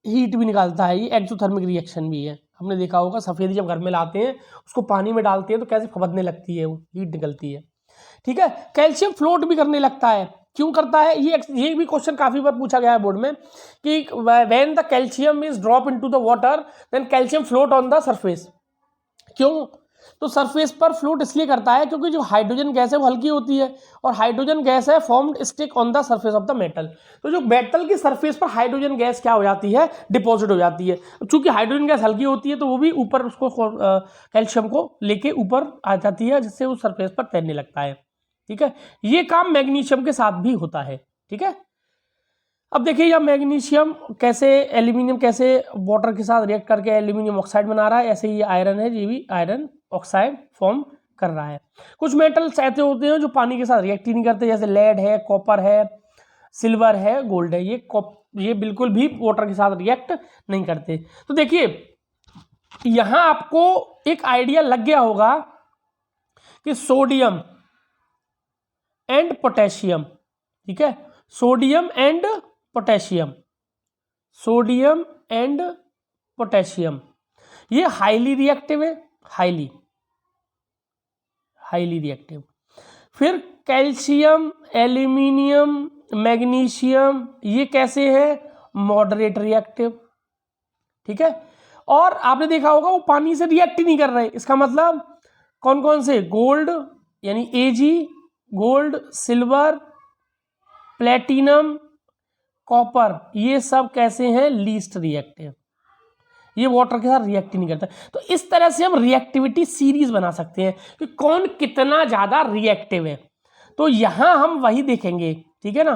हीट भी निकालता है। ये एक्सोथर्मिक रिएक्शन भी है। हमने देखा होगा सफ़ेदी जब घर में लाते हैं उसको पानी में डालते हैं तो कैसे फबकने लगती है, वो हीट निकलती है, ठीक है। कैल्शियम फ्लोट भी करने लगता है। क्यों करता है? ये भी क्वेश्चन काफी बार पूछा गया है बोर्ड में कि when the calcium is drop into the water then calcium float on the surface. क्यों? तो सरफेस पर फ्लोट इसलिए करता है क्योंकि जो हाइड्रोजन गैस है वो हल्की होती है और हाइड्रोजन गैस है formed stick on the surface of the metal. तो जो मेटल की सरफेस पर हाइड्रोजन गैस क्या हो जाती है? डिपॉजिट हो जाती है। चूंकि हाइड्रोजन गैस हल्की होती है तो वो भी ऊपर उसको कैल्शियम को लेके ऊपर आ जाती है, जिससे वो सरफेस पर तैरने लगता है, ठीक है। ये काम मैग्नीशियम के साथ भी होता है, ठीक है। अब देखिए यह मैग्नीशियम कैसे, एल्यूमिनियम कैसे वाटर के साथ रिएक्ट करके एल्यूमिनियम ऑक्साइड बना रहा है, ऐसे ही आयरन है, ये भी आयरन ऑक्साइड फॉर्म कर रहा है। कुछ मेटल्स ऐसे होते हैं जो पानी के साथ रिएक्ट ही नहीं करते, जैसे लेड है, कॉपर है, सिल्वर है, गोल्ड है। ये बिल्कुल भी वाटर के साथ रिएक्ट नहीं करते। तो देखिए यहां आपको एक आइडिया लग गया होगा कि सोडियम एंड पोटेशियम, ठीक है, sodium and potassium, sodium and potassium ये हाईली रिएक्टिव है, हाईली रिएक्टिव। फिर कैल्शियम, एल्यूमिनियम, मैग्नीशियम ये कैसे है? मॉडरेट रिएक्टिव, ठीक है। और आपने देखा होगा वो पानी से रिएक्ट ही नहीं कर रहे। इसका मतलब कौन कौन से? गोल्ड यानी Ag, gold, silver, platinum, copper, ये सब कैसे हैं? Least reactive. ये वाटर के साथ रिएक्ट ही नहीं करता। तो इस तरह से हम रिएक्टिविटी सीरीज बना सकते हैं कि कौन कितना ज्यादा रिएक्टिव है। तो यहां हम वही देखेंगे, ठीक है ना।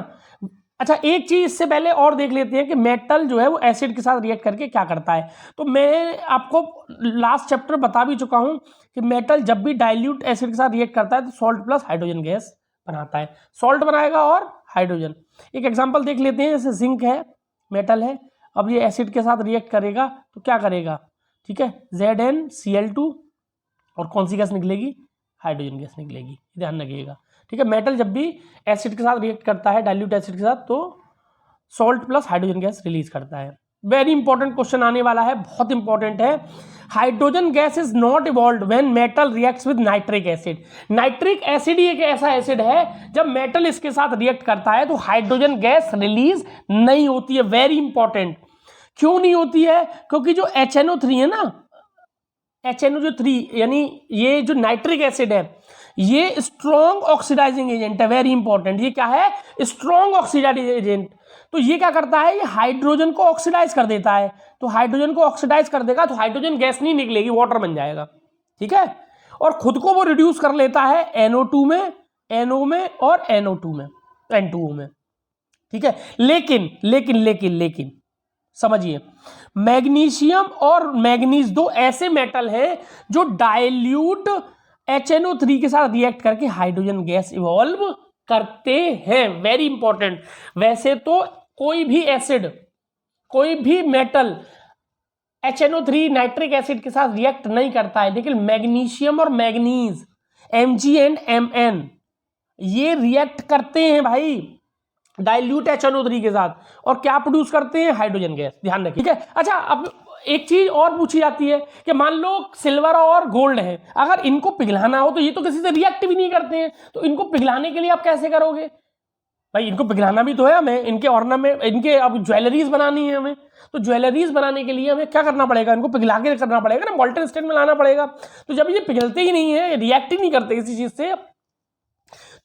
अच्छा एक चीज इससे पहले और देख लेते हैं कि मेटल जो है वो एसिड के साथ रिएक्ट करके क्या करता है। तो मैं आपको लास्ट चैप्टर बता भी चुका हूं कि मेटल जब भी डाइल्यूट एसिड के साथ रिएक्ट करता है तो सॉल्ट प्लस हाइड्रोजन गैस बनाता है। सॉल्ट बनाएगा और हाइड्रोजन। एक एग्जांपल देख लेते हैं, जैसे जिंक है, मेटल है, अब ये एसिड के साथ रिएक्ट करेगा तो क्या करेगा, ठीक है, ZnCl2 और कौन सी गैस निकलेगी? हाइड्रोजन गैस निकलेगी, ध्यान रखिएगा, ठीक है। मेटल जब भी एसिड के साथ रिएक्ट करता है, डाइल्यूट एसिड के साथ, तो salt plus hydrogen gas release करता है। वेरी इंपॉर्टेंट क्वेश्चन आने वाला है, बहुत इंपॉर्टेंट है। Hydrogen gas is not evolved when metal reacts with nitric acid. Nitric acid ही एक ऐसा एसिड है, जब मेटल इसके साथ रिएक्ट करता है तो हाइड्रोजन गैस रिलीज नहीं होती है। Very important. क्यों नहीं होती है? क्योंकि जो HNO3 है ना, HNO3 यानी ये जो नाइट्रिक एसिड है, ये स्ट्रॉन्ग ऑक्सीडाइजिंग एजेंट है। Very important. ये क्या है? Strong oxidizing agent. तो ये क्या करता है? ये हाइड्रोजन को ऑक्सीडाइज कर देता है। तो हाइड्रोजन को ऑक्सीडाइज कर देगा तो हाइड्रोजन गैस नहीं निकलेगी, वाटर बन जाएगा। ठीक है। और खुद को वो रिड्यूस कर लेता है NO2 में, NO में और NO2 में, N2O में। ठीक है। लेकिन लेकिन लेकिन लेकिन समझिए, मैग्नीशियम और मैग्नीज दो ऐसे मेटल हैं जो डाइल्यूट HNO3 के साथ रिएक्ट करके हाइड्रोजन गैस इवॉल्व करते हैं। Very important. वैसे तो कोई भी एसिड, कोई भी मेटल HNO3 नाइट्रिक एसिड के साथ रिएक्ट नहीं करता है, लेकिन मैग्नीशियम और मैग्नीज Mg एंड Mn ये रिएक्ट करते हैं भाई डाइल्यूट HNO3 के साथ, और क्या प्रोड्यूस करते हैं? Hydrogen gas. ध्यान रखिए। ठीक है। अच्छा, अब एक चीज और पूछी जाती है कि मान लो सिल्वर और गोल्ड है, अगर इनको पिघलाना हो तो ये तो किसी से रिएक्ट भी नहीं करते हैं, तो इनको पिघलाने के लिए आप कैसे करोगे भाई? इनको पिघलाना भी तो है हमें, इनके ऑर्नामेंट, इनके अब ज्वेलरीज बनानी है हमें, तो ज्वेलरीज बनाने के लिए हमें क्या करना पड़ेगा? इनको पिघला के करना पड़ेगा ना, मोल्टन स्टेट में लाना पड़ेगा। तो जब ये पिघलते ही नहीं है, रिएक्ट ही नहीं करते किसी चीज से,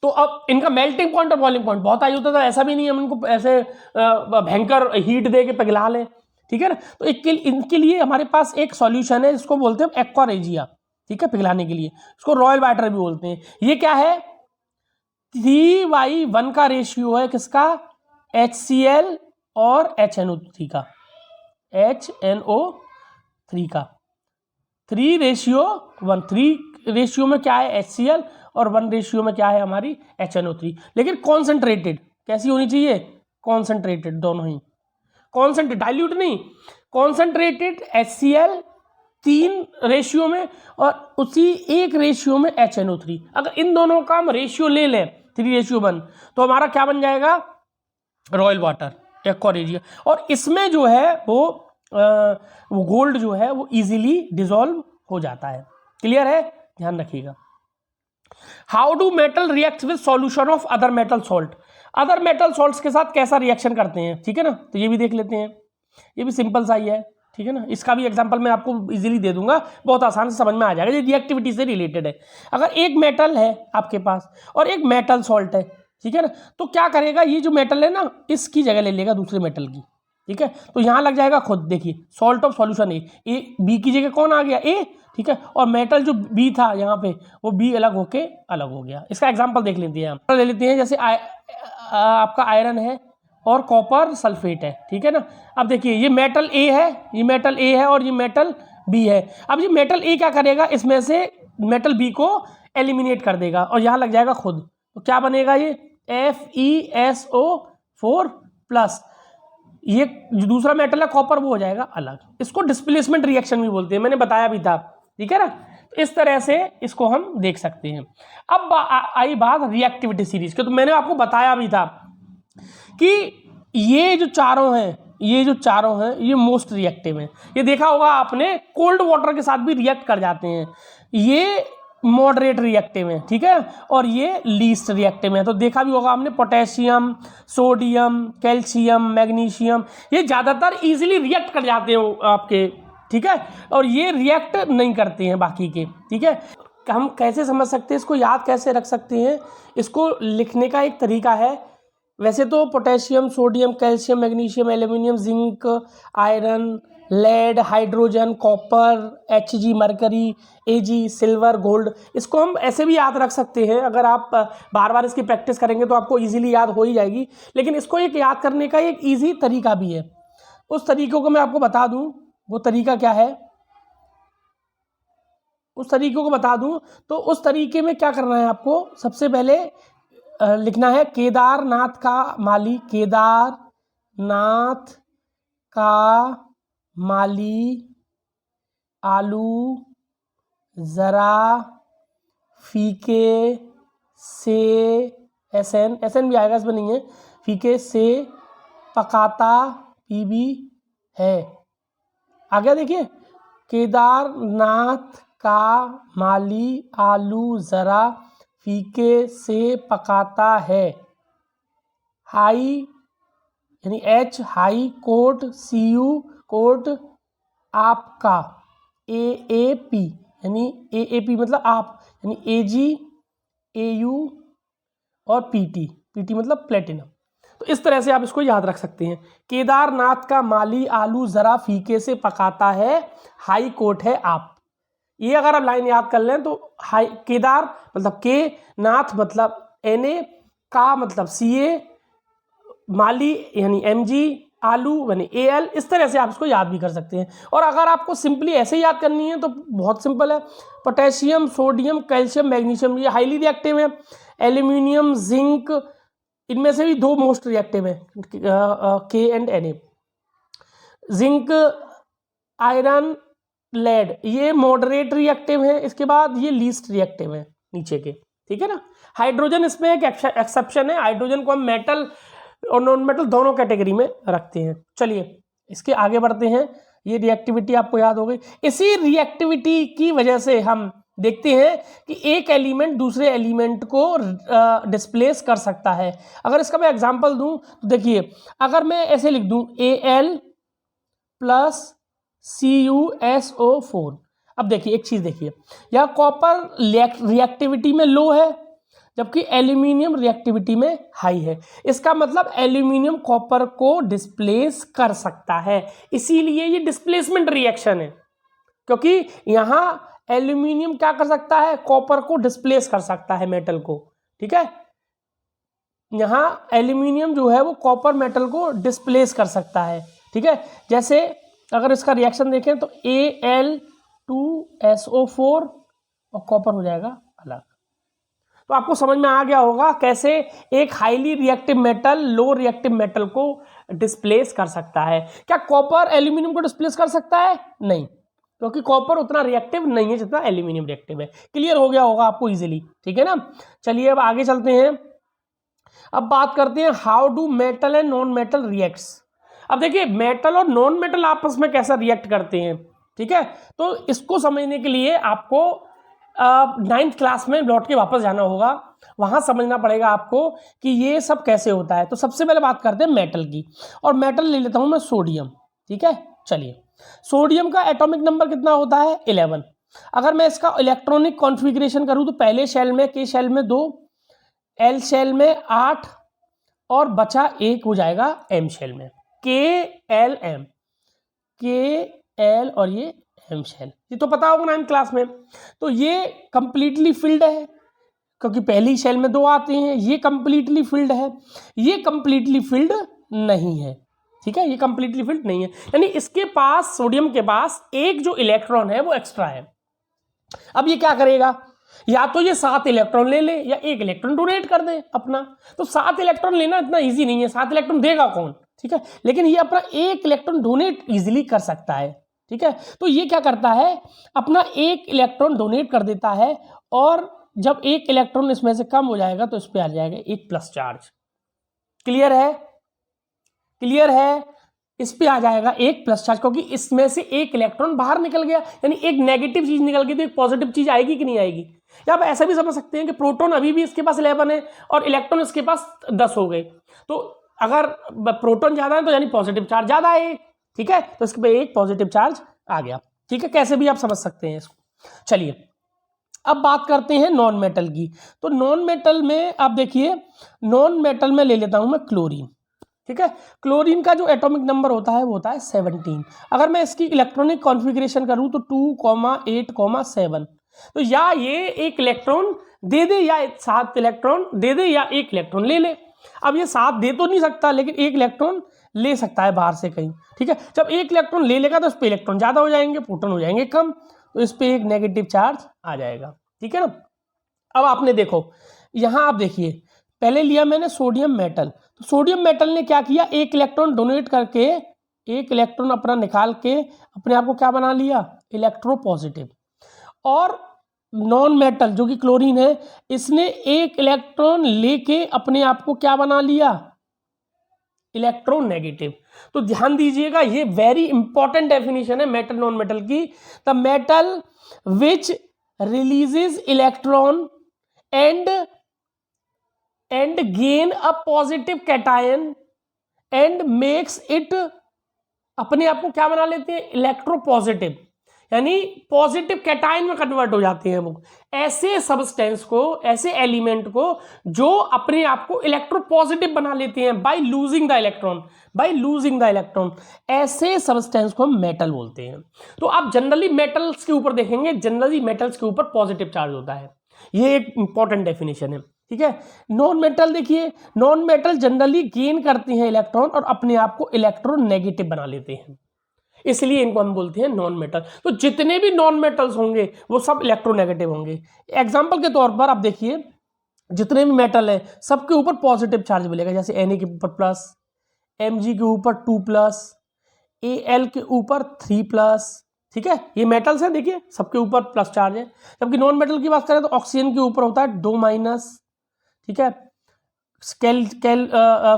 तो अब इनका मेल्टिंग पॉइंट और बॉइलिंग पॉइंट बहुत हाई होता था। ऐसा भी नहीं हम इनको ऐसे भयंकर हीट दे के पिघला लें। ठीक है ना। तो इनके लिए हमारे पास एक सॉल्यूशन है, जिसको बोलते हैं एक्वा रेजिया। ठीक है, पिघलाने के लिए इसको रॉयल वाटर भी बोलते हैं। ये क्या है? 3:1 का रेशियो है किसका? HCl और HNO3 का, HNO3 का 3:1। 3 रेशियो में क्या है? HCl, और 1 रेशियो में क्या है? हमारी HNO3। लेकिन कॉन्सेंट्रेटेड कैसी होनी चाहिए? कॉन्सेंट्रेटेड, दोनों ही कॉन्सेंट्रेट, डाइल्यूट नहीं, कॉन्सेंट्रेटेड HCl 3 रेशियो में और उसी 1 रेशियो में HNO3। अगर इन दोनों का हम रेशियो ले लें 3:1, तो हमारा क्या बन जाएगा? Royal water, aqua regia. और इसमें जो है वो गोल्ड जो है वो इजीली डिसॉल्व हो जाता है। क्लियर है? ध्यान रखिएगा। How do metal react with solution of other metal salt? Other metal salts के साथ कैसा रिएक्शन करते हैं? ठीक है ना। तो ये भी देख लेते हैं, ये भी सिंपल सा ही है। ठीक है ना। इसका भी एग्जांपल मैं आपको इजीली दे दूंगा, बहुत आसान से समझ में आ जाएगा। ये रिएक्टिविटी से रिलेटेड है। अगर एक मेटल है आपके पास और एक मेटल सॉल्ट है, ठीक है ना, तो क्या करेगा? ये जो मेटल है ना, इसकी जगह ले लेगा दूसरे मेटल की। ठीक है। तो यहां लग जाएगा खुद, देखिए salt of solution A, B की जगह कौन आ गया? ए। ठीक है। और मेटल जो बी था यहाँ पे, वो बी अलग होके अलग हो गया। इसका एग्जांपल देख लेते हैं हम। ले लेते हैं, जैसे आपका आयरन है और कॉपर सल्फेट है। ठीक है ना। अब देखिए, ये मेटल ए है, ये मेटल ए है और ये मेटल बी है। अब ये मेटल ए क्या करेगा? इसमें से मेटल बी को एलिमिनेट कर देगा और यहाँ लग जाएगा खुद। तो क्या बनेगा? ये FeSO4 प्लस, ये जो दूसरा मेटल है कॉपर, वो हो जाएगा अलग। इसको डिस्प्लेसमेंट रिएक्शन भी बोलते हैं, मैंने बताया भी था। ठीक है ना। तो इस तरह से इसको हम देख सकते हैं। अब आई बात रिएक्टिविटी सीरीज के, तो मैंने आपको बताया भी था कि ये जो चारों हैं, ये मोस्ट रिएक्टिव हैं। ये देखा होगा आपने, कोल्ड वाटर के साथ भी रिएक्ट कर जाते हैं। ये मॉडरेट रिएक्टिव है। ठीक है। और ये लीस्ट रिएक्टिव है। तो देखा भी होगा आपने, पोटेशियम, सोडियम, कैल्शियम, मैग्नीशियम, ये ज़्यादातर इजीली रिएक्ट कर जाते हैं आपके। ठीक है। और ये रिएक्ट नहीं करते हैं बाकी के। ठीक है। हम कैसे समझ सकते हैं इसको, याद कैसे रख सकते हैं? इसको लिखने का एक तरीका है। वैसे तो potassium, sodium, calcium, magnesium, aluminium, zinc, iron, lead, hydrogen, copper, Hg, mercury, Ag, silver, gold, इसको हम ऐसे भी याद रख सकते हैं। अगर आप बार बार इसकी प्रैक्टिस करेंगे तो आपको इजीली याद हो ही जाएगी। लेकिन इसको एक याद करने का एक इजी तरीका भी है। उस तरीकों को मैं आपको बता दूं, वो तरीका क्या है, उस तरीकों को बता दूं। तो उस तरीके में क्या करना है आपको? सबसे पहले लिखना है केदारनाथ का माली, केदारनाथ का माली आलू जरा फीके से, SN भी आएगा, इसमें नहीं है, फीके से पकाता Pb है। आगे देखिए, केदारनाथ का माली आलू जरा फीके से पकाता है। हाई यानी H high court, CU court आपका, AAP यानी AAP मतलब आप, यानी AG AU और PT मतलब प्लेटिनम। तो इस तरह से आप इसको याद रख सकते हैं। केदारनाथ का माली आलू जरा फीके से पकाता है, हाई कोर्ट है आप। ये अगर आप लाइन याद कर लें तो हाई केदार मतलब के, नाथ मतलब NA, का मतलब CA, माली यानी MG, आलू यानी AL। इस तरह से आप इसको याद भी कर सकते हैं। और अगर आपको सिंपली ऐसे याद करनी है तो बहुत सिंपल है, पोटेशियम, सोडियम, कैल्शियम, मैग्नीशियम ये हाईली रिएक्टिव है। एल्यूमिनियम, जिंक, इनमें से भी दो मोस्ट रिएक्टिव है, K and Na। Zinc, iron, lead ये मॉडरेट रिएक्टिव है। इसके बाद ये लीस्ट रिएक्टिव है नीचे के, ठीक है ना। हाइड्रोजन इसमें एक एक्सेप्शन है, हाइड्रोजन को हम मेटल और नॉन मेटल दोनों कैटेगरी में रखते हैं। चलिए इसके आगे बढ़ते हैं। ये रिएक्टिविटी आपको याद हो गई। इसी रिएक्टिविटी की वजह से हम देखते हैं कि एक एलिमेंट दूसरे एलिमेंट को डिस्प्लेस कर सकता है। अगर इसका मैं एग्जांपल दूं तो देखिए, अगर मैं ऐसे लिख दूं Al प्लस CuSO4। अब देखिए एक चीज देखिए, यह कॉपर रिएक्टिविटी में लो है जबकि एल्यूमिनियम रिएक्टिविटी में हाई है। इसका मतलब एल्यूमिनियम कॉपर को डिस्प्लेस कर सकता है, इसीलिए ये डिस्प्लेसमेंट रिएक्शन है। क्योंकि यहां एल्यूमिनियम क्या कर सकता है, कॉपर को डिस्प्लेस कर सकता है, मेटल को, ठीक है। यहां एल्यूमिनियम जो है वो कॉपर मेटल को डिस्प्लेस कर सकता है, ठीक है। जैसे अगर इसका रिएक्शन देखें तो Al2SO4 और कॉपर हो जाएगा अलग। तो आपको समझ में आ गया होगा कैसे एक highly reactive metal low reactive metal को डिस्प्लेस कर सकता है। क्या कॉपर एल्यूमिनियम को डिस्प्लेस कर सकता है? नहीं, क्योंकि कॉपर उतना रिएक्टिव नहीं है जितना एल्यूमिनियम रिएक्टिव है। क्लियर हो गया होगा आपको इजीली, ठीक है ना। चलिए अब आगे चलते हैं। अब बात करते हैं how do metal and non metal reacts. अब देखिए मेटल और नॉन मेटल आपस में कैसा रिएक्ट करते हैं, ठीक है। तो इसको समझने के लिए आपको 9th क्लास में लौट के वापस जाना होगा, वहां समझना पड़ेगा आपको कि ये सब कैसे होता है। तो सबसे पहले बात करते हैं मेटल की, और मेटल ले लेता हूं मैं सोडियम, ठीक है। चलिए सोडियम का एटॉमिक नंबर कितना होता है? 11। अगर मैं इसका इलेक्ट्रॉनिक कॉन्फ़िगरेशन करूं तो पहले शेल में K शेल में 2, L शेल में 8 और बचा 1 हो जाएगा M शेल में, KLM, KL और ये M शेल। ये तो पता होगा 9th क्लास में। तो ये कंप्लीटली फिल्ड है क्योंकि पहली शेल में 2 आते हैं। ये कंप्लीटली फिल्ड है, ये कंप्लीटली फिल्ड नहीं है, ठीक है। ये कंप्लीटली फिल्ड नहीं है, यानी इसके पास, सोडियम के पास एक जो इलेक्ट्रॉन है वो एक्स्ट्रा है। अब ये क्या करेगा, या तो ये 7 इलेक्ट्रॉन ले ले या 1 इलेक्ट्रॉन डोनेट कर दे अपना। तो 7 इलेक्ट्रॉन लेना इतना इजी नहीं है, 7 इलेक्ट्रॉन देगा कौन, ठीक है। लेकिन ये अपना 1 इलेक्ट्रॉन डोनेट इजीली कर सकता है, ठीक है। तो ये क्या करता है, अपना 1 इलेक्ट्रॉन डोनेट कर देता है, और जब 1 इलेक्ट्रॉन इसमें से कम हो जाएगा तो इस पे आ जाएगा एक प्लस चार्ज। क्लियर है? क्लियर है? इस पे आ जाएगा एक प्लस चार्ज, क्योंकि इसमें से 1 इलेक्ट्रॉन बाहर निकल गया, यानी एक नेगेटिव चीज निकल गई तो एक पॉजिटिव चीज आएगी कि नहीं आएगी। या आप ऐसा भी समझ सकते हैं कि प्रोटॉन अभी भी इसके पास 11 है और इलेक्ट्रॉन इसके पास 10 हो गए। तो अगर प्रोटॉन ज्यादा है तो यानी पॉजिटिव चार्ज ज्यादा है, ठीक है। तो इसके पे एक पॉजिटिव चार्ज आ गया, ठीक है। कैसे भी आप समझ सकते हैं इसको। चलिए अब बात करते हैं नॉन मेटल की। तो नॉन मेटल में आप देखिए, नॉन मेटल में ले लेता हूं मैं क्लोरीन, ठीक है। क्लोरीन का जो एटॉमिक नंबर होता है वो होता है 17। अगर मैं इसकी इलेक्ट्रॉनिक कॉन्फ़िगरेशन करूं तो 2,8,7। तो या ये 1 इलेक्ट्रॉन दे दे या 7 इलेक्ट्रॉन दे दे या 1 इलेक्ट्रॉन ले ले। अब ये 7 दे तो नहीं सकता, लेकिन 1 इलेक्ट्रॉन ले सकता है बाहर से कहीं, ठीक है। जब 1 इलेक्ट्रॉन ले लेगा तो इस पे इलेक्ट्रॉन ज्यादा हो जाएंगे, प्रोटॉन हो जाएंगे कम, तो इस पे एक नेगेटिव चार्ज आ जाएगा, ठीक है ना। अब आपने देखो यहां आप देखिए, पहले लिया मैंने सोडियम मेटल। तो सोडियम मेटल ने क्या किया, 1 इलेक्ट्रॉन डोनेट करके, 1 इलेक्ट्रॉन अपना निकाल के अपने आप को क्या बना लिया, इलेक्ट्रोपॉजिटिव। और नॉन मेटल जो कि क्लोरीन है, इसने 1 इलेक्ट्रॉन लेके अपने आप को क्या बना लिया, इलेक्ट्रोनेगेटिव। तो ध्यान दीजिएगा, ये वेरी इंपॉर्टेंट डेफिनेशन है मेटल नॉन मेटल की। The metal which releases electron and gain a positive cation and makes it, अपने आप को क्या बना लेते हैं, इलेक्ट्रोपॉजिटिव, यानी पॉजिटिव कैटायन में कन्वर्ट हो जाते हैं वो। ऐसे सब्सटेंस को, ऐसे एलिमेंट को जो अपने आप को इलेक्ट्रोपॉजिटिव बना लेते हैं बाय लूजिंग द इलेक्ट्रॉन, ऐसे सब्सटेंस को हम मेटल बोलते हैं। तो आप जनरली मेटल्स के ऊपर देखेंगे, जनरली मेटल्स के ऊपर पॉजिटिव चार्ज होता है। ये एक इंपॉर्टेंट डेफिनेशन है, ठीक है। नॉन मेटल देखिए, नॉन मेटल जनरली गेन करते हैं इलेक्ट्रॉन और अपने आप को इलेक्ट्रोनेगेटिव बना लेते हैं, इसलिए इनको हम बोलते हैं नॉन मेटल। तो जितने भी नॉन मेटल्स होंगे वो सब इलेक्ट्रोनेगेटिव होंगे। एग्जांपल के तौर पर आप देखिए, जितने भी मेटल है सबके ऊपर पॉजिटिव चार्ज मिलेगा, जैसे Na के ऊपर प्लस, Mg के ऊपर 2+, Al के ऊपर 3+, ठीक है। ये मेटल्स हैं, देखिए सबके ऊपर प्लस चार्ज है। जबकि नॉन मेटल की बात करें तो ऑक्सीजन के ऊपर होता है 2-, ठीक है।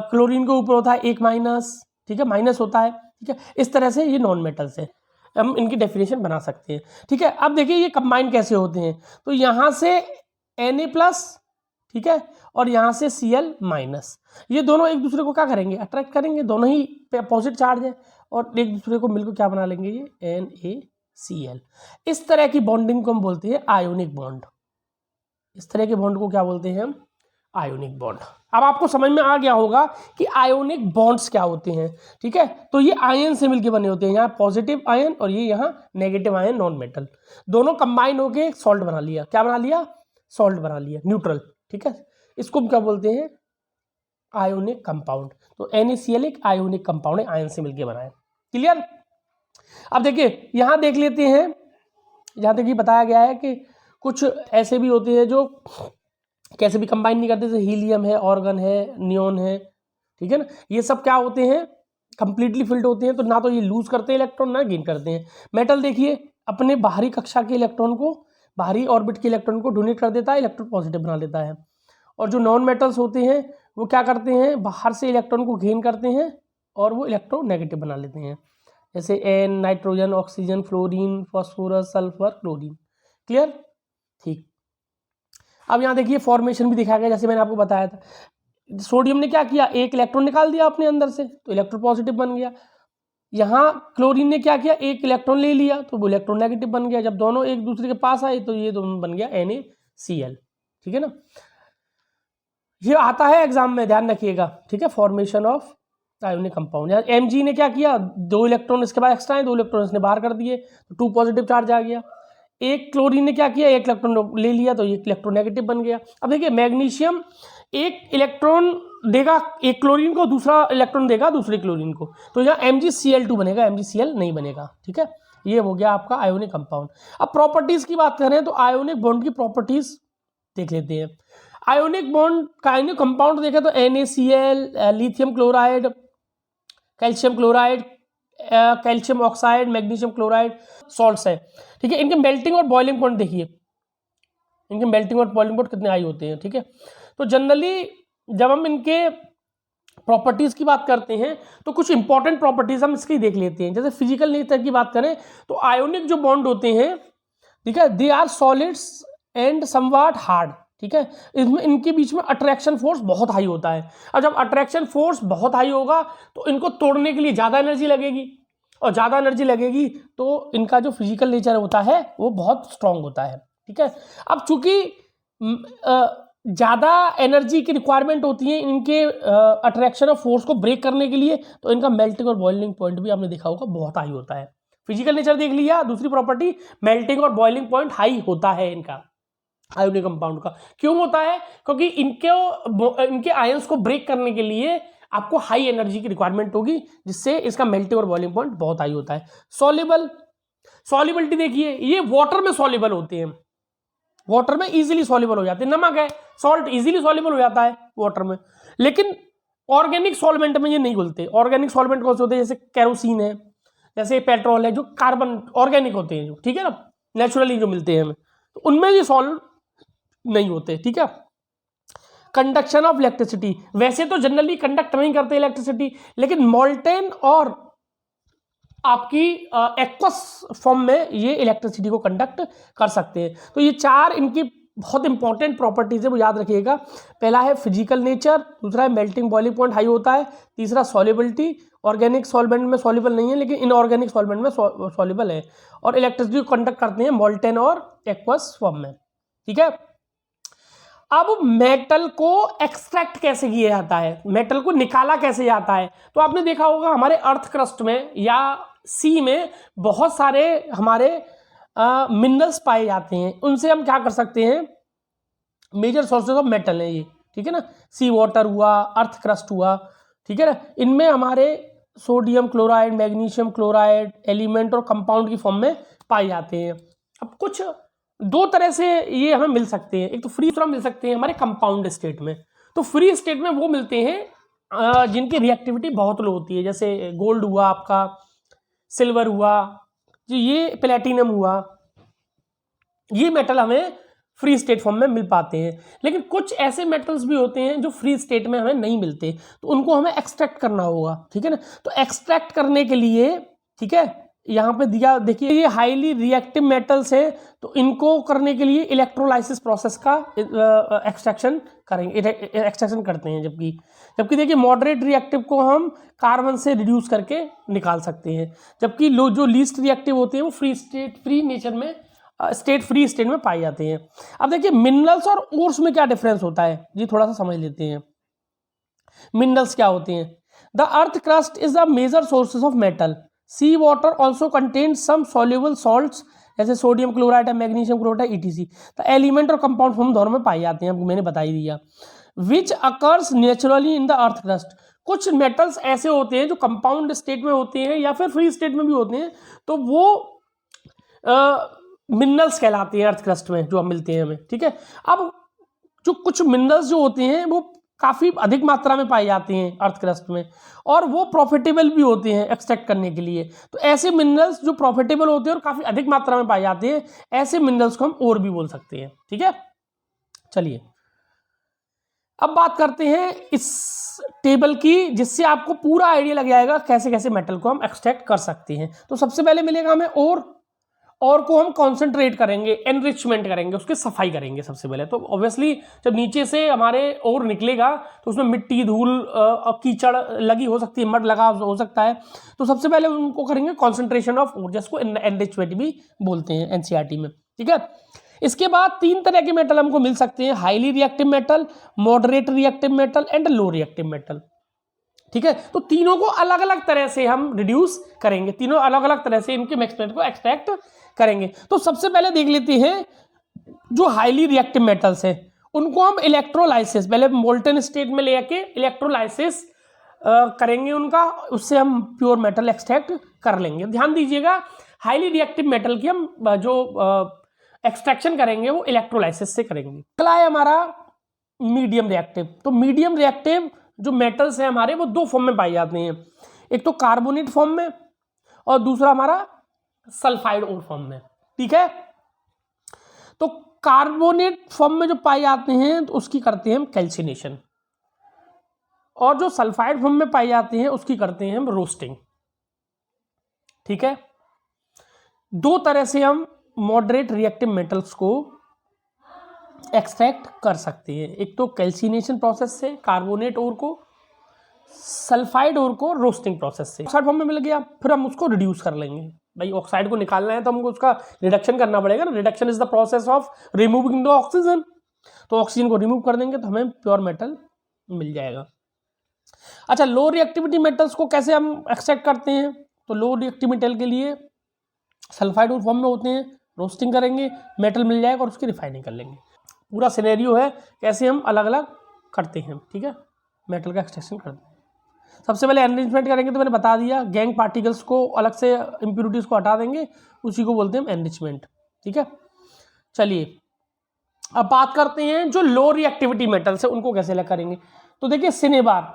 क्लोरीन के ऊपर होता है 1-, ठीक है, माइनस होता है, ठीक है। इस तरह से ये नॉन मेटल्स है, हम इनकी डेफिनेशन बना सकते हैं, ठीक है। अब देखिए ये कंबाइन कैसे होते हैं, तो यहाँ से Na+, ठीक है, और यहाँ से Cl-, ये दोनों एक दूसरे को क्या करेंगे, अट्रैक्ट करेंगे, दोनों ही अपोजिट चार्ज है और एक दूसरे को मिलकर क्या बना लेंगे, ये NaCl। इस तरह की बॉन्डिंग को हम बोलते हैं आयोनिक बॉन्ड। इस तरह के बॉन्ड को क्या बोलते हैं हम, आयोनिक बॉन्ड। अब आपको समझ में आ गया होगा कि आयोनिक बॉन्ड्स क्या होते हैं, ठीक है। तो ये आयन से मिलकर बने होते हैं, यहाँ पॉजिटिव आयन और ये यहाँ नेगेटिव आयन, नॉन मेटल, दोनों कंबाइन होके सॉल्ट बना लिया, क्या बना लिया, सॉल्ट बना लिया, न्यूट्रल, ठीक है। इसको हम क्या बोलते हैं, आयोनिक कंपाउंड। तो NaCl एक आयोनिक कंपाउंड है, आयन से मिलकर बना है, क्लियर। अब देखिए यहाँ देख लेते हैं, जहाँ तक ये बताया गया है कि कुछ ऐसे भी होते हैं जो कैसे भी कंबाइन नहीं करते, जैसे हीलियम है, ऑर्गन है, नियोन है, ठीक है ना। ये सब क्या होते हैं, कंप्लीटली फिल्ड होते हैं, तो ना तो ये लूज करते हैं इलेक्ट्रॉन, ना गेन करते हैं। मेटल देखिए अपने बाहरी कक्षा के इलेक्ट्रॉन को, बाहरी ऑर्बिट के इलेक्ट्रॉन को डोनेट कर देता है, इलेक्ट्रोपॉजिटिव बना लेता है। और जो नॉन मेटल्स होते हैं वो क्या करते हैं, बाहर से इलेक्ट्रॉन को गेन करते हैं और वो इलेक्ट्रोनेगेटिव बना लेते हैं, जैसे N, nitrogen, oxygen, fluorine, phosphorus, sulphur, chlorine, clear, ठीक। अब यहाँ देखिए फॉर्मेशन भी दिखाया गया, जैसे मैंने आपको बताया था, सोडियम ने क्या किया, एक इलेक्ट्रॉन निकाल दिया अपने अंदर से, तो इलेक्ट्रोपॉजिटिव बन गया। यहाँ क्लोरीन ने क्या किया, एक इलेक्ट्रॉन ले लिया तो वो इलेक्ट्रोनेगेटिव बन गया। जब दोनों एक दूसरे के पास आए तो ये दोनों बन गया NaCl, ठीक है ना। ये आता है एग्जाम में, ध्यान रखिएगा, ठीक है, formation of ionic compound. Mg ने क्या किया, 2 इलेक्ट्रॉन इसके बाद एक्स्ट्रा है, 2 इलेक्ट्रॉन इसने बाहर कर दिए, तो 2 पॉजिटिव चार्ज आ गया। एक क्लोरीन ने क्या किया, 1 इलेक्ट्रॉन ले लिया तो ये इलेक्ट्रोनेगेटिव बन गया। अब देखिए मैग्नीशियम 1 इलेक्ट्रॉन देगा एक क्लोरीन को, दूसरा इलेक्ट्रॉन देगा दूसरे क्लोरीन को, तो यहाँ MgCl2 बनेगा, MgCl नहीं बनेगा, ठीक है। ये हो गया आपका आयोनिक कंपाउंड। अब प्रॉपर्टीज की बात करें तो आयोनिक बॉन्ड की प्रॉपर्टीज देख लेते हैं। आयोनिक बॉन्ड का आयोनिक कंपाउंड देखें तो NaCl, lithium chloride, calcium chloride, calcium oxide, magnesium chloride, salts है, ठीक है। इनके मेल्टिंग और बॉइलिंग पॉइंट देखिए, इनके मेल्टिंग और बॉइलिंग पॉइंट कितने हाई होते हैं, ठीक है। तो जनरली जब हम इनके प्रॉपर्टीज की बात करते हैं तो कुछ इंपॉर्टेंट प्रॉपर्टीज हम इसकी देख लेते हैं। जैसे फिजिकल नेचर की बात करें तो आयोनिक जो बॉन्ड होते हैं, ठीक है, they are solids and somewhat hard, ठीक है। इसमें इनके बीच में अट्रैक्शन फोर्स बहुत हाई होता है, और जब अट्रैक्शन फोर्स बहुत हाई होगा तो इनको तोड़ने के लिए ज़्यादा एनर्जी लगेगी, और ज़्यादा एनर्जी लगेगी तो इनका जो फिजिकल नेचर होता है वो बहुत स्ट्रांग होता है, ठीक है। अब चूंकि ज़्यादा एनर्जी की रिक्वायरमेंट होती है इनके अट्रैक्शन ऑफ फोर्स को ब्रेक करने के लिए, तो इनका मेल्टिंग और बॉइलिंग पॉइंट भी आपने देखा होगा बहुत हाई होता है। फिजिकल नेचर देख लिया, दूसरी प्रॉपर्टी मेल्टिंग और बॉइलिंग पॉइंट हाई होता है इनका आयोनिक कंपाउंड का। क्यों होता है, क्योंकि इनके आयंस को ब्रेक करने के लिए आपको हाई एनर्जी की रिक्वायरमेंट होगी, जिससे इसका मेल्टिंग और बॉइलिंग पॉइंट बहुत हाई होता है। सॉल्युबिलिटी देखिए, ये वाटर में सॉल्युबल होते हैं, वाटर में इजीली सॉल्युबल हो जाते हैं। नमक है, सॉल्ट इजीली सॉल्युबल हो जाता है वाटर में, लेकिन ऑर्गेनिक सॉल्वेंट में ये नहीं घुलते। ऑर्गेनिक सॉल्वेंट कौन से होते हैं, जैसे कैरोसिन है, जैसे पेट्रोल है, जो कार्बन ऑर्गेनिक होते हैं, जो ठीक है ना, नेचुरली जो मिलते हैं हमें, तो उनमें ये सॉल्व नहीं होते, ठीक है। Conduction of electricity. वैसे तो जनरली कंडक्ट नहीं करते इलेक्ट्रिसिटी, लेकिन मोल्टेन और आपकी एक्वस फॉर्म में ये इलेक्ट्रिसिटी को कंडक्ट कर सकते हैं। तो ये चार इनकी बहुत इंपॉर्टेंट प्रॉपर्टीज है, वो याद रखिएगा। पहला है फिजिकल नेचर, दूसरा है मेल्टिंग बॉइलिंग पॉइंट हाई होता है, तीसरा सॉल्युबिलिटी, ऑर्गेनिक सॉल्वेंट में सॉल्युबल नहीं है लेकिन इनऑर्गेनिक सॉल्वेंट में सॉल्युबल है, और इलेक्ट्रिसिटी को कंडक्ट करते हैं मोल्टेन और एक्वस फॉर्म में। ठीक है, अब मेटल को एक्सट्रैक्ट कैसे किया जाता है, मेटल को निकाला कैसे जाता है? तो आपने देखा होगा हमारे अर्थ क्रस्ट में या सी में बहुत सारे हमारे मिनरल्स पाए जाते हैं, उनसे हम क्या कर सकते हैं, मेजर सोर्सेज ऑफ मेटल है ये। ठीक है ना, सी वाटर हुआ, अर्थ क्रस्ट हुआ, ठीक है ना, इनमें हमारे sodium chloride, magnesium chloride element और कंपाउंड की फॉर्म में पाए जाते हैं। अब कुछ दो तरह से ये हमें मिल सकते हैं, एक तो फ्री, दूसरा मिल सकते हैं हमारे कंपाउंड स्टेट में। तो फ्री स्टेट में वो मिलते हैं जिनकी रिएक्टिविटी बहुत लो होती है, जैसे गोल्ड हुआ आपका, सिल्वर हुआ, जो ये प्लेटिनम हुआ, ये मेटल हमें फ्री स्टेट फॉर्म में मिल पाते हैं। लेकिन कुछ ऐसे मेटल्स भी होते हैं जो फ्री स्टेट में हमें नहीं मिलते, तो उनको हमें एक्सट्रैक्ट करना होगा। ठीक है ना, तो एक्सट्रैक्ट करने के लिए, ठीक है, यहाँ पे दिया देखिए, ये हाईली रिएक्टिव मेटल्स है, तो इनको करने के लिए इलेक्ट्रोलाइसिस प्रोसेस का एक्सट्रैक्शन करेंगे, एक्सट्रैक्शन करते हैं। जबकि देखिए मॉडरेट रिएक्टिव को हम कार्बन से रिड्यूस करके निकाल सकते हैं, जबकि जो लीस्ट रिएक्टिव होते हैं वो फ्री नेचर में फ्री स्टेट में पाए जाते हैं। अब देखिए मिनरल्स और ओर्स में क्या डिफरेंस होता है, ये थोड़ा सा समझ लेते हैं। मिनरल्स क्या होते हैं? The earth crust is the major sources of metal. Sea water also contains some soluble salts, जैसे सोडियम क्लोराइड है, मैग्नीशियम क्लोराइड ईटीसी। तो एलिमेंट और कंपाउंड फॉर्म दोनों में पाए जाते हैं, आपको मैंने बता ही दिया। Which occurs naturally in the earth crust. कुछ मेटल्स ऐसे होते हैं जो कंपाउंड स्टेट में होते हैं या फिर फ्री स्टेट में भी होते हैं, तो वो मिनरल्स कहलाते हैं अर्थ क्रस्ट में जो मिलते हैं हमें। ठीक है, अब जो कुछ मिनरल्स जो होते हैं वो काफ़ी अधिक मात्रा में पाए जाते हैं अर्थ क्रस्ट में, और वो प्रॉफिटेबल भी होते हैं एक्सट्रैक्ट करने के लिए। तो ऐसे मिनरल्स जो प्रॉफिटेबल होते हैं और काफ़ी अधिक मात्रा में पाए जाते हैं, ऐसे मिनरल्स को हम और भी बोल सकते हैं। ठीक है, चलिए अब बात करते हैं इस टेबल की, जिससे आपको पूरा आइडिया लग जाएगा कैसे कैसे मेटल को हम एक्सट्रैक्ट कर सकते हैं। तो सबसे पहले मिलेगा हमें और को हम कॉन्सेंट्रेट करेंगे, एनरिचमेंट करेंगे, उसकी सफाई करेंगे सबसे पहले। तो ऑब्वियसली जब नीचे से हमारे और निकलेगा तो उसमें मिट्टी, धूल और कीचड़ लगी हो सकती है, मड लगा हो सकता है, तो सबसे पहले उनको करेंगे कॉन्सेंट्रेशन ऑफ ओर, जिसको एनरिचमेंट भी बोलते हैं एनसीईआरटी में। ठीक है, इसके बाद तीन तरह के मेटल हमको मिल सकते हैं, highly reactive metal, moderate reactive metal and low reactive metal. ठीक है, तो तीनों को अलग अलग तरह से हम रिड्यूस करेंगे, तीनों अलग अलग तरह से इनके मेटल को एक्सट्रैक्ट करेंगे। तो सबसे पहले देख लेते हैं जो हाईली रिएक्टिव मेटल्स हैं, उनको हम इलेक्ट्रोलाइसिस, पहले मोल्टन स्टेट में लेके इलेक्ट्रोलाइसिस करेंगे उनका, उससे हम प्योर मेटल एक्सट्रैक्ट कर लेंगे। ध्यान दीजिएगा, हाईली रिएक्टिव मेटल की हम जो एक्सट्रैक्शन करेंगे वो इलेक्ट्रोलाइसिस से करेंगे। अगला है हमारा मीडियम रिएक्टिव। तो मीडियम रिएक्टिव जो मेटल्स हैं हमारे, वो दो फॉर्म में पाए जाते हैं, एक तो कार्बोनेट फॉर्म में और दूसरा हमारा सल्फाइड और फॉर्म में। ठीक है, तो कार्बोनेट फॉर्म में जो पाए जाते हैं तो उसकी करते हैं हम कैल्सिनेशन, और जो सल्फाइड फॉर्म में पाए जाते हैं उसकी करते हैं हम रोस्टिंग। ठीक है, दो तरह से हम मॉडरेट रिएक्टिव मेटल्स को एक्सट्रैक्ट कर सकते हैं, एक तो कैल्सिनेशन प्रोसेस से कार्बोनेट ओर को, सल्फाइड ओर को रोस्टिंग प्रोसेस से। ऑक्साइड फॉर्म में मिल गया, फिर हम उसको रिड्यूस कर लेंगे। भाई ऑक्साइड को निकालना है तो हमको उसका रिडक्शन करना पड़ेगा ना, reduction is the process of removing the oxygen. तो ऑक्सीजन को रिमूव कर देंगे तो हमें प्योर मेटल मिल जाएगा। अच्छा, लो रिएक्टिविटी मेटल्स को कैसे हम एक्सट्रैक्ट करते हैं? तो लो रिएक्टिव मेटल के लिए सल्फाइड और फॉर्म में होते हैं, रोस्टिंग करेंगे, मेटल मिल जाएगा और उसकी रिफाइनिंग कर लेंगे। पूरा सिनेरियो है कैसे हम अलग अलग करते हैं। ठीक है, मेटल का एक्सट्रैक्शन करते हैं। सबसे पहले एनरिचमेंट करेंगे, तो मैंने बता दिया, गैंग पार्टिकल्स को अलग से, इम्प्यूरिटीज को हटा देंगे, उसी को बोलते हैं हम एनरिचमेंट। ठीक है, चलिए अब बात करते हैं जो लो रिएक्टिविटी मेटल्स है उनको कैसे अलग करेंगे। तो देखिए cinnabar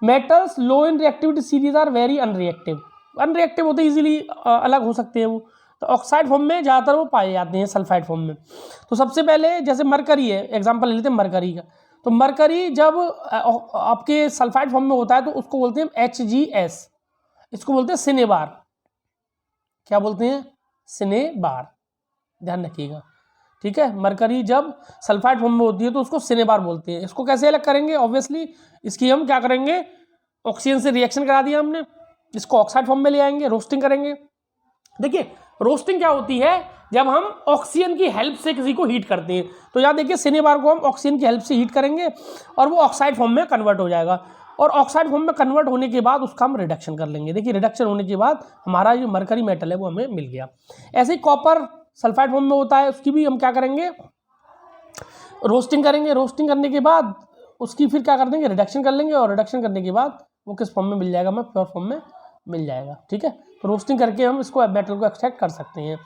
metals low in reactivity series are very unreactive होते, इजीली अलग हो सकते हैं वो। तो ऑक्साइड फॉर्म में ज़्यादातर वो पाए जाते हैं, सल्फाइड फॉर्म में। तो सबसे पहले जैसे मरकरी है, एग्जांपल ले लेते हैं मरकरी का। तो मरकरी जब आपके सल्फाइड फॉर्म में होता है तो उसको बोलते हैं HgS, इसको बोलते हैं सिनेबार। क्या बोलते हैं? सिनेबार, ध्यान रखिएगा, ठीक है। मरकरी जब सल्फाइड फॉर्म में होती है तो उसको सिनेबार बोलते हैं। इसको कैसे अलग करेंगे? ऑब्वियसली इसकी हम क्या करेंगे, ऑक्सीजन से रिएक्शन करा दिया हमने, इसको ऑक्साइड फॉर्म में ले आएंगे, रोस्टिंग करेंगे। देखिए रोस्टिंग क्या होती है, जब हम ऑक्सीजन की हेल्प से किसी को हीट करते हैं। तो यहाँ देखिए सिनेबार को हम ऑक्सीजन की हेल्प से हीट करेंगे और वो ऑक्साइड फॉर्म में कन्वर्ट हो जाएगा, और ऑक्साइड फॉर्म में कन्वर्ट होने के बाद उसका हम रिडक्शन कर लेंगे। देखिए रिडक्शन होने के बाद हमारा जो मरकरी मेटल है वो हमें मिल गया। ऐसे ही कॉपर सल्फाइड फॉर्म में होता है, उसकी भी हम क्या करेंगे, रोस्टिंग करेंगे। रोस्टिंग करने के बाद उसकी फिर क्या कर देंगे, रिडक्शन कर लेंगे, और रिडक्शन करने के बाद वो किस फॉर्म में मिल जाएगा, हमें प्योर फॉर्म में मिल जाएगा, ठीक है। तो रोस्टिंग करके हम इसको मेटल को एक्सट्रैक्ट कर सकते हैं।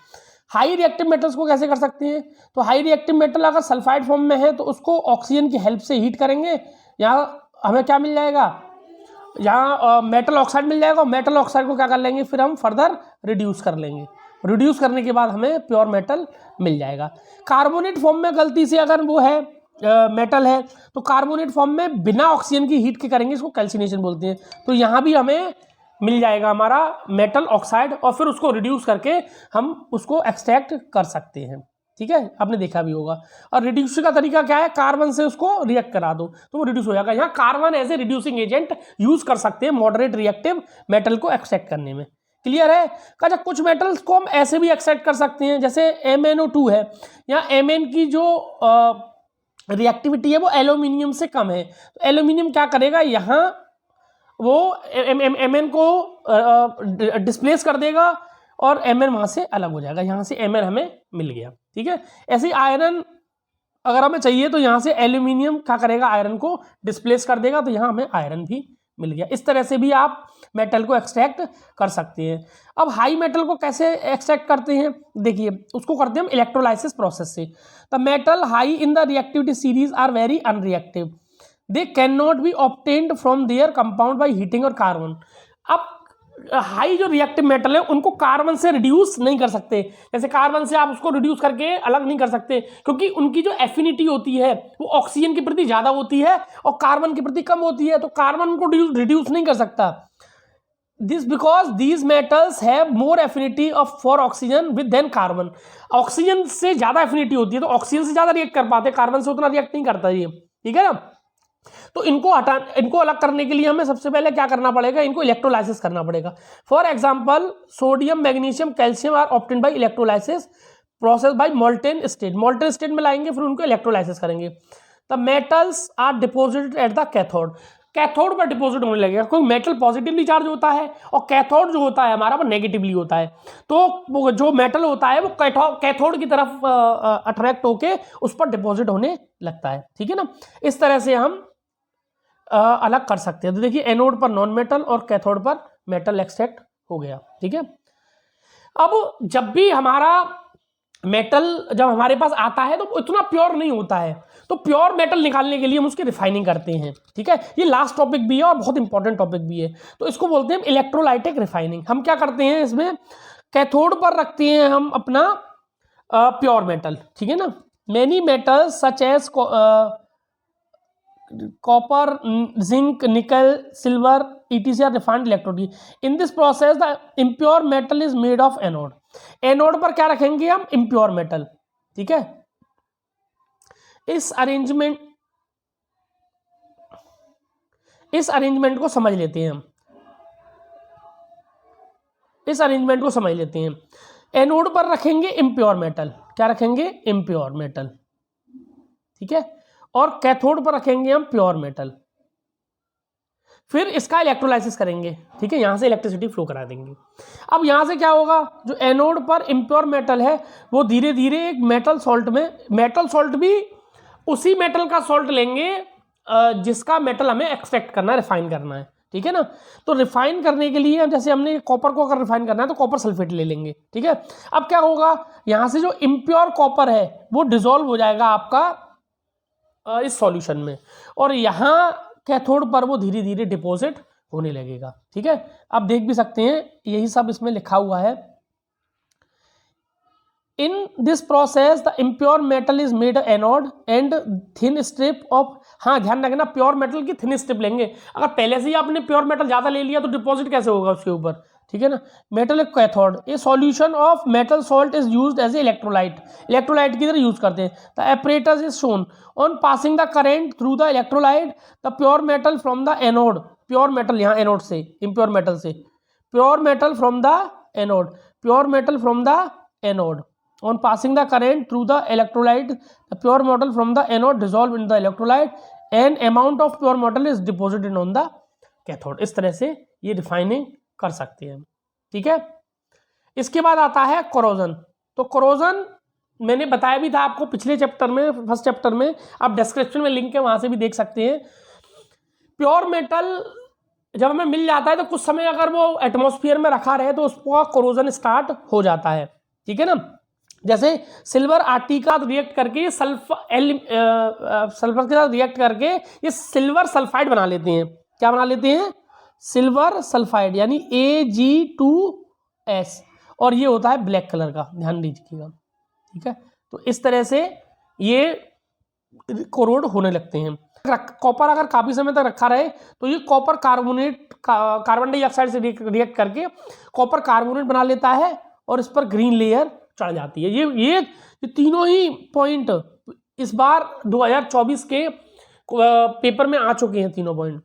हाई रिएक्टिव मेटल्स को कैसे कर सकते हैं? तो हाई रिएक्टिव मेटल अगर सल्फाइड फॉर्म में है तो उसको ऑक्सीजन की हेल्प से हीट करेंगे, यहाँ हमें क्या मिल जाएगा, यहाँ मेटल ऑक्साइड मिल जाएगा, और मेटल ऑक्साइड को क्या कर लेंगे, फिर हम फर्दर रिड्यूस कर लेंगे। रिड्यूस करने के बाद हमें प्योर मेटल मिल जाएगा। कार्बोनेट फॉर्म में गलती से अगर वो है मेटल है तो कार्बोनेट फॉर्म में बिना ऑक्सीजन की हीट के करेंगे, इसको कैल्सिनेशन बोलते हैं। तो यहाँ भी हमें मिल जाएगा हमारा मेटल ऑक्साइड, और फिर उसको रिड्यूस करके हम उसको एक्सट्रैक्ट कर सकते हैं, ठीक है। आपने देखा भी होगा। और रिड्यूस का तरीका क्या है, कार्बन से उसको रिएक्ट करा दो तो वो रिड्यूस हो जाएगा। यहाँ carbon as a reducing agent use कर सकते हैं मॉडरेट रिएक्टिव मेटल को एक्सट्रैक्ट करने में। क्लियर है? अच्छा, कुछ मेटल्स को हम ऐसे भी एक्सट्रैक्ट कर सकते हैं, जैसे MnO2 है, यहाँ Mn की जो रिएक्टिविटी है वो एल्यूमिनियम से कम है। तो एल्यूमिनियम क्या करेगा, यहाँ वो Mn को डिस्प्लेस कर देगा और Mn वहाँ से अलग हो जाएगा। यहाँ से Mn हमें मिल गया, ठीक है। ऐसे ही आयरन अगर हमें चाहिए तो यहाँ से एल्यूमिनियम क्या करेगा, आयरन को डिस्प्लेस कर देगा, तो यहाँ हमें आयरन भी मिल गया। इस तरह से भी आप मेटल को एक्सट्रैक्ट कर सकते हैं। अब हाई मेटल को कैसे एक्सट्रैक्ट करते हैं, देखिए उसको करते हैं हम इलेक्ट्रोलाइसिस प्रोसेस से। The metal high in the reactivity series are very unreactive, they can not be obtained from their compound by heating और कार्बन। अब हाई जो रिएक्टिव मेटल है उनको कार्बन से रिड्यूस नहीं कर सकते, जैसे कार्बन से आप उसको रिड्यूस करके अलग नहीं कर सकते, क्योंकि उनकी जो एफिनिटी होती है वो ऑक्सीजन के प्रति ज़्यादा होती है और कार्बन के प्रति कम होती है, तो कार्बन को रिड्यूस नहीं कर सकता। This because these metals have more affinity of for oxygen with than carbon. Oxygen से ज़्यादा एफिनिटी होती है तो ऑक्सीजन से ज़्यादा रिएक्ट कर पाते, कार्बन से उतना रिएक्ट नहीं करता ये, ठीक है ना। तो इनको अलग करने के लिए हमें सबसे पहले क्या करना पड़ेगा, इनको इलेक्ट्रोलाइसिस करना पड़ेगा। For example sodium, magnesium, calcium are obtained by electrolysis process by molten state. Molten state में लाएंगे, फिर उनको इलेक्ट्रोलाइसिस करेंगे। The metals are deposited at the cathode. Cathode पर डिपोजिट होने लगेगा, क्योंकि मेटल पॉजिटिवली चार्ज होता है और कैथोड जो होता है हमारा वो नेगेटिवली होता है। तो जो मेटल होता है वो कैथोड की तरफ अट्रैक्ट होके उस पर डिपोजिट होने लगता है, ठीक है ना। इस तरह से हम अलग कर सकते हैं। तो देखिए एनोड पर नॉन मेटल और कैथोड पर मेटल एक्सट्रैक्ट हो गया, ठीक है। अब जब भी हमारा मेटल जब हमारे पास आता है तो इतना प्योर नहीं होता है, तो प्योर मेटल निकालने के लिए हम उसकी रिफाइनिंग करते हैं, ठीक है। ये लास्ट टॉपिक भी है और बहुत इंपॉर्टेंट टॉपिक भी है, तो इसको बोलते हैं इलेक्ट्रोलाइटिक रिफाइनिंग। हम क्या करते हैं, इसमें कैथोड पर रखते हैं हम अपना प्योर मेटल, ठीक है ना। Many metals such as copper, zinc, nickel, silver, etc. are refined electrode. In this process, the impure metal is made of anode. Anode पर क्या रखेंगे हम, impure metal, ठीक है। इस अरेंजमेंट को समझ लेते हैं हम। इस अरेंजमेंट को समझ लेते हैं। एनोड पर रखेंगे इम्प्योर मेटल, क्या रखेंगे, इम्प्योर मेटल, ठीक है। और कैथोड पर रखेंगे हम प्योर मेटल, फिर इसका इलेक्ट्रोलाइसिस करेंगे, ठीक है। यहां से इलेक्ट्रिसिटी फ्लो करा देंगे। अब यहां से क्या होगा, जो एनोड पर इम्प्योर मेटल है वो धीरे धीरे एक मेटल सॉल्ट में, मेटल सॉल्ट भी उसी मेटल का सॉल्ट लेंगे जिसका मेटल हमें एक्सट्रैक्ट करना है, रिफाइन करना है, ठीक है ना। तो रिफाइन करने के लिए जैसे हमने कॉपर को अगर रिफाइन करना है तो कॉपर सल्फेट ले लेंगे, ठीक है। अब क्या होगा, यहां से जो इम्प्योर कॉपर है वो डिसॉल्व हो जाएगा आपका इस सॉल्यूशन में, और यहाँ कैथोड पर वो धीरे धीरे डिपॉजिट होने लगेगा, ठीक है। आप देख भी सकते हैं यही सब इसमें लिखा हुआ है। In this process the impure metal is made anode and thin strip of, हाँ ध्यान रखना प्योर मेटल की थिन स्ट्रिप लेंगे। अगर पहले से ही आपने प्योर मेटल ज़्यादा ले लिया तो डिपॉजिट कैसे होगा उसके ऊपर, ठीक है ना। Metal cathode, a solution of metal salt is used as a electrolyte, electrolyte की तरह यूज करते हैं। The apparatus is shown on passing the current through the electrolyte the pure metal from the anode, pure metal यहाँ anode से, impure metal से, pure metal from the anode, pure metal from the anode on passing the current through the electrolyte the pure metal from the anode dissolve in the electrolyte and amount of pure metal is deposited on the cathode। इस तरह से ये refining कर सकते हैं, ठीक है। इसके बाद आता है कोरोजन। तो कोरोजन मैंने बताया भी था आपको पिछले चैप्टर में, फर्स्ट चैप्टर में, आप डिस्क्रिप्शन में लिंक है वहां से भी देख सकते हैं। प्योर मेटल जब हमें मिल जाता है तो कुछ समय अगर वो एटमॉस्फेयर में रखा रहे तो उसका कोरोजन स्टार्ट हो जाता है, ठीक है ना। जैसे सिल्वर आरटी का रिएक्ट करके सल्फर के साथ रिएक्ट करके ये सिल्वर सल्फाइड बना लेते हैं। क्या बना लेते हैं? सिल्वर सल्फाइड, यानी Ag2S, और ये होता है ब्लैक कलर का, ध्यान दीजिएगा, ठीक है। तो इस तरह से ये कोरोड होने लगते हैं। कॉपर अगर काफी समय तक रखा रहे तो ये कॉपर कार्बोनेट, कार्बन डाइऑक्साइड से रिएक्ट करके कॉपर कार्बोनेट बना लेता है और इस पर ग्रीन लेयर चढ़ जाती है। ये तीनों ही पॉइंट इस बार 2024 के पेपर में आ चुके हैं, तीनों पॉइंट।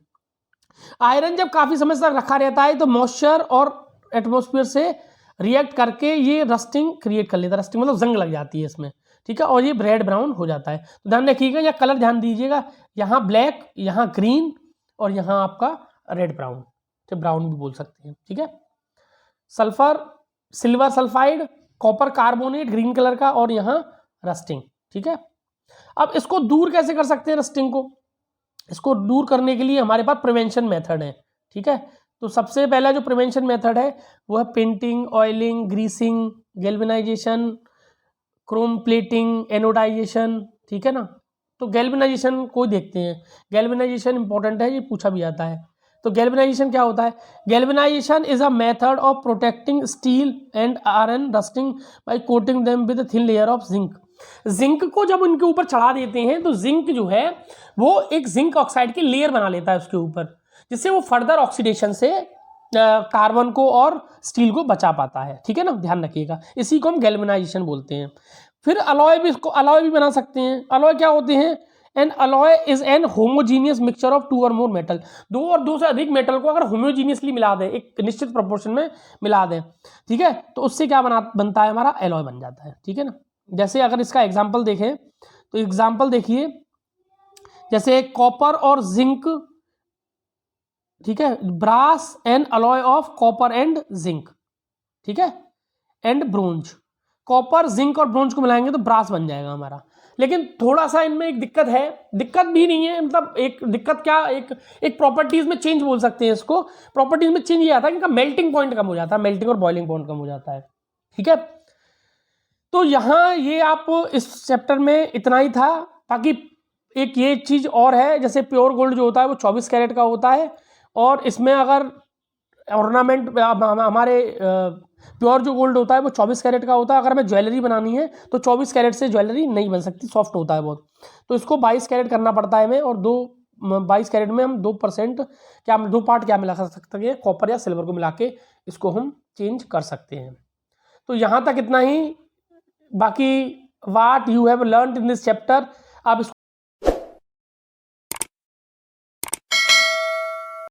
आयरन जब काफी समय तक रखा रहता है तो मॉइस्चर और एटमॉस्फेयर से रिएक्ट करके ये रस्टिंग क्रिएट कर लेता है, रस्टिंग मतलब जंग लग जाती है इसमें, ठीक है, और ये रेड ब्राउन हो जाता है। तो ध्यान रखिएगा, या कलर ध्यान दीजिएगा, यहाँ ब्लैक, यहाँ ग्रीन और यहाँ आपका रेड ब्राउन, तो ब्राउन भी बोल सकते हैं, ठीक है। Sulphur, silver sulphide, copper carbonate green colour का, और यहाँ रस्टिंग, ठीक है। अब इसको दूर कैसे कर सकते हैं रस्टिंग को? इसको दूर करने के लिए हमारे पास प्रिवेंशन मेथड है, ठीक है। तो सबसे पहला जो प्रिवेंशन मेथड है वो है painting, oiling, greasing, galvanization, chrome plating, anodization, ठीक है ना। तो गैल्वेनाइजेशन को देखते हैं, गैल्वेनाइजेशन इंपॉर्टेंट है, ये पूछा भी आता है। तो गैल्वेनाइजेशन क्या होता है? Galvanization is a method of protecting steel and iron rusting by coating them with thin layer of zinc. Zinc को जब उनके ऊपर चढ़ा देते हैं तो जिंक जो है वो एक जिंक ऑक्साइड की लेयर बना लेता है उसके ऊपर, जिससे वो फर्दर ऑक्सीडेशन से कार्बन को और स्टील को बचा पाता है, ठीक है ना, ध्यान रखिएगा। इसी को हम गैल्वेनाइजेशन बोलते हैं। फिर अलॉय भी, इसको अलॉय भी बना सकते हैं। अलॉय क्या होते हैं? N alloy is an homogeneous mixture of 2 और मोर मेटल। 2 और 2 से अधिक मेटल को अगर होमोजीनियसली मिला दें, एक निश्चित प्रोपोर्शन में मिला दें, ठीक है, तो उससे क्या बनता है? हमारा अलॉय बन जाता है, ठीक है ना। जैसे अगर इसका एग्जाम्पल देखें तो एग्जाम्पल देखिए, जैसे कॉपर और जिंक, ठीक है, brass and alloy of copper and zinc, ठीक है, एंड ब्रोंज। कॉपर, जिंक और ब्रोंज को मिलाएंगे तो ब्रास बन जाएगा हमारा। लेकिन थोड़ा सा इनमें एक दिक्कत है, दिक्कत भी नहीं है, मतलब एक दिक्कत क्या, एक प्रॉपर्टीज में चेंज बोल सकते हैं इसको। प्रॉपर्टीज में चेंज ये आता है कि इनका मेल्टिंग पॉइंट कम हो जाता है, मेल्टिंग और बॉइलिंग पॉइंट कम हो जाता है, ठीक है। तो यहाँ ये आप इस चैप्टर में इतना ही था। बाकी एक ये चीज और है, जैसे प्योर गोल्ड जो होता है वो 24 कैरेट का होता है, और इसमें अगर ऑर्नामेंट, हमारे प्योर जो गोल्ड होता है वो 24 कैरेट का होता है। अगर हमें ज्वेलरी बनानी है तो 24 कैरेट से ज्वेलरी नहीं बन सकती, सॉफ्ट होता है बहुत, तो इसको 22 कैरेट करना पड़ता है हमें। और 22 कैरेट में हम 2% क्या, 2 पार्ट क्या मिला सकते हैं, कॉपर या सिल्वर को मिला के इसको हम चेंज कर सकते हैं। तो यहाँ तक इतना ही। बाकी what you have learned in this chapter, आप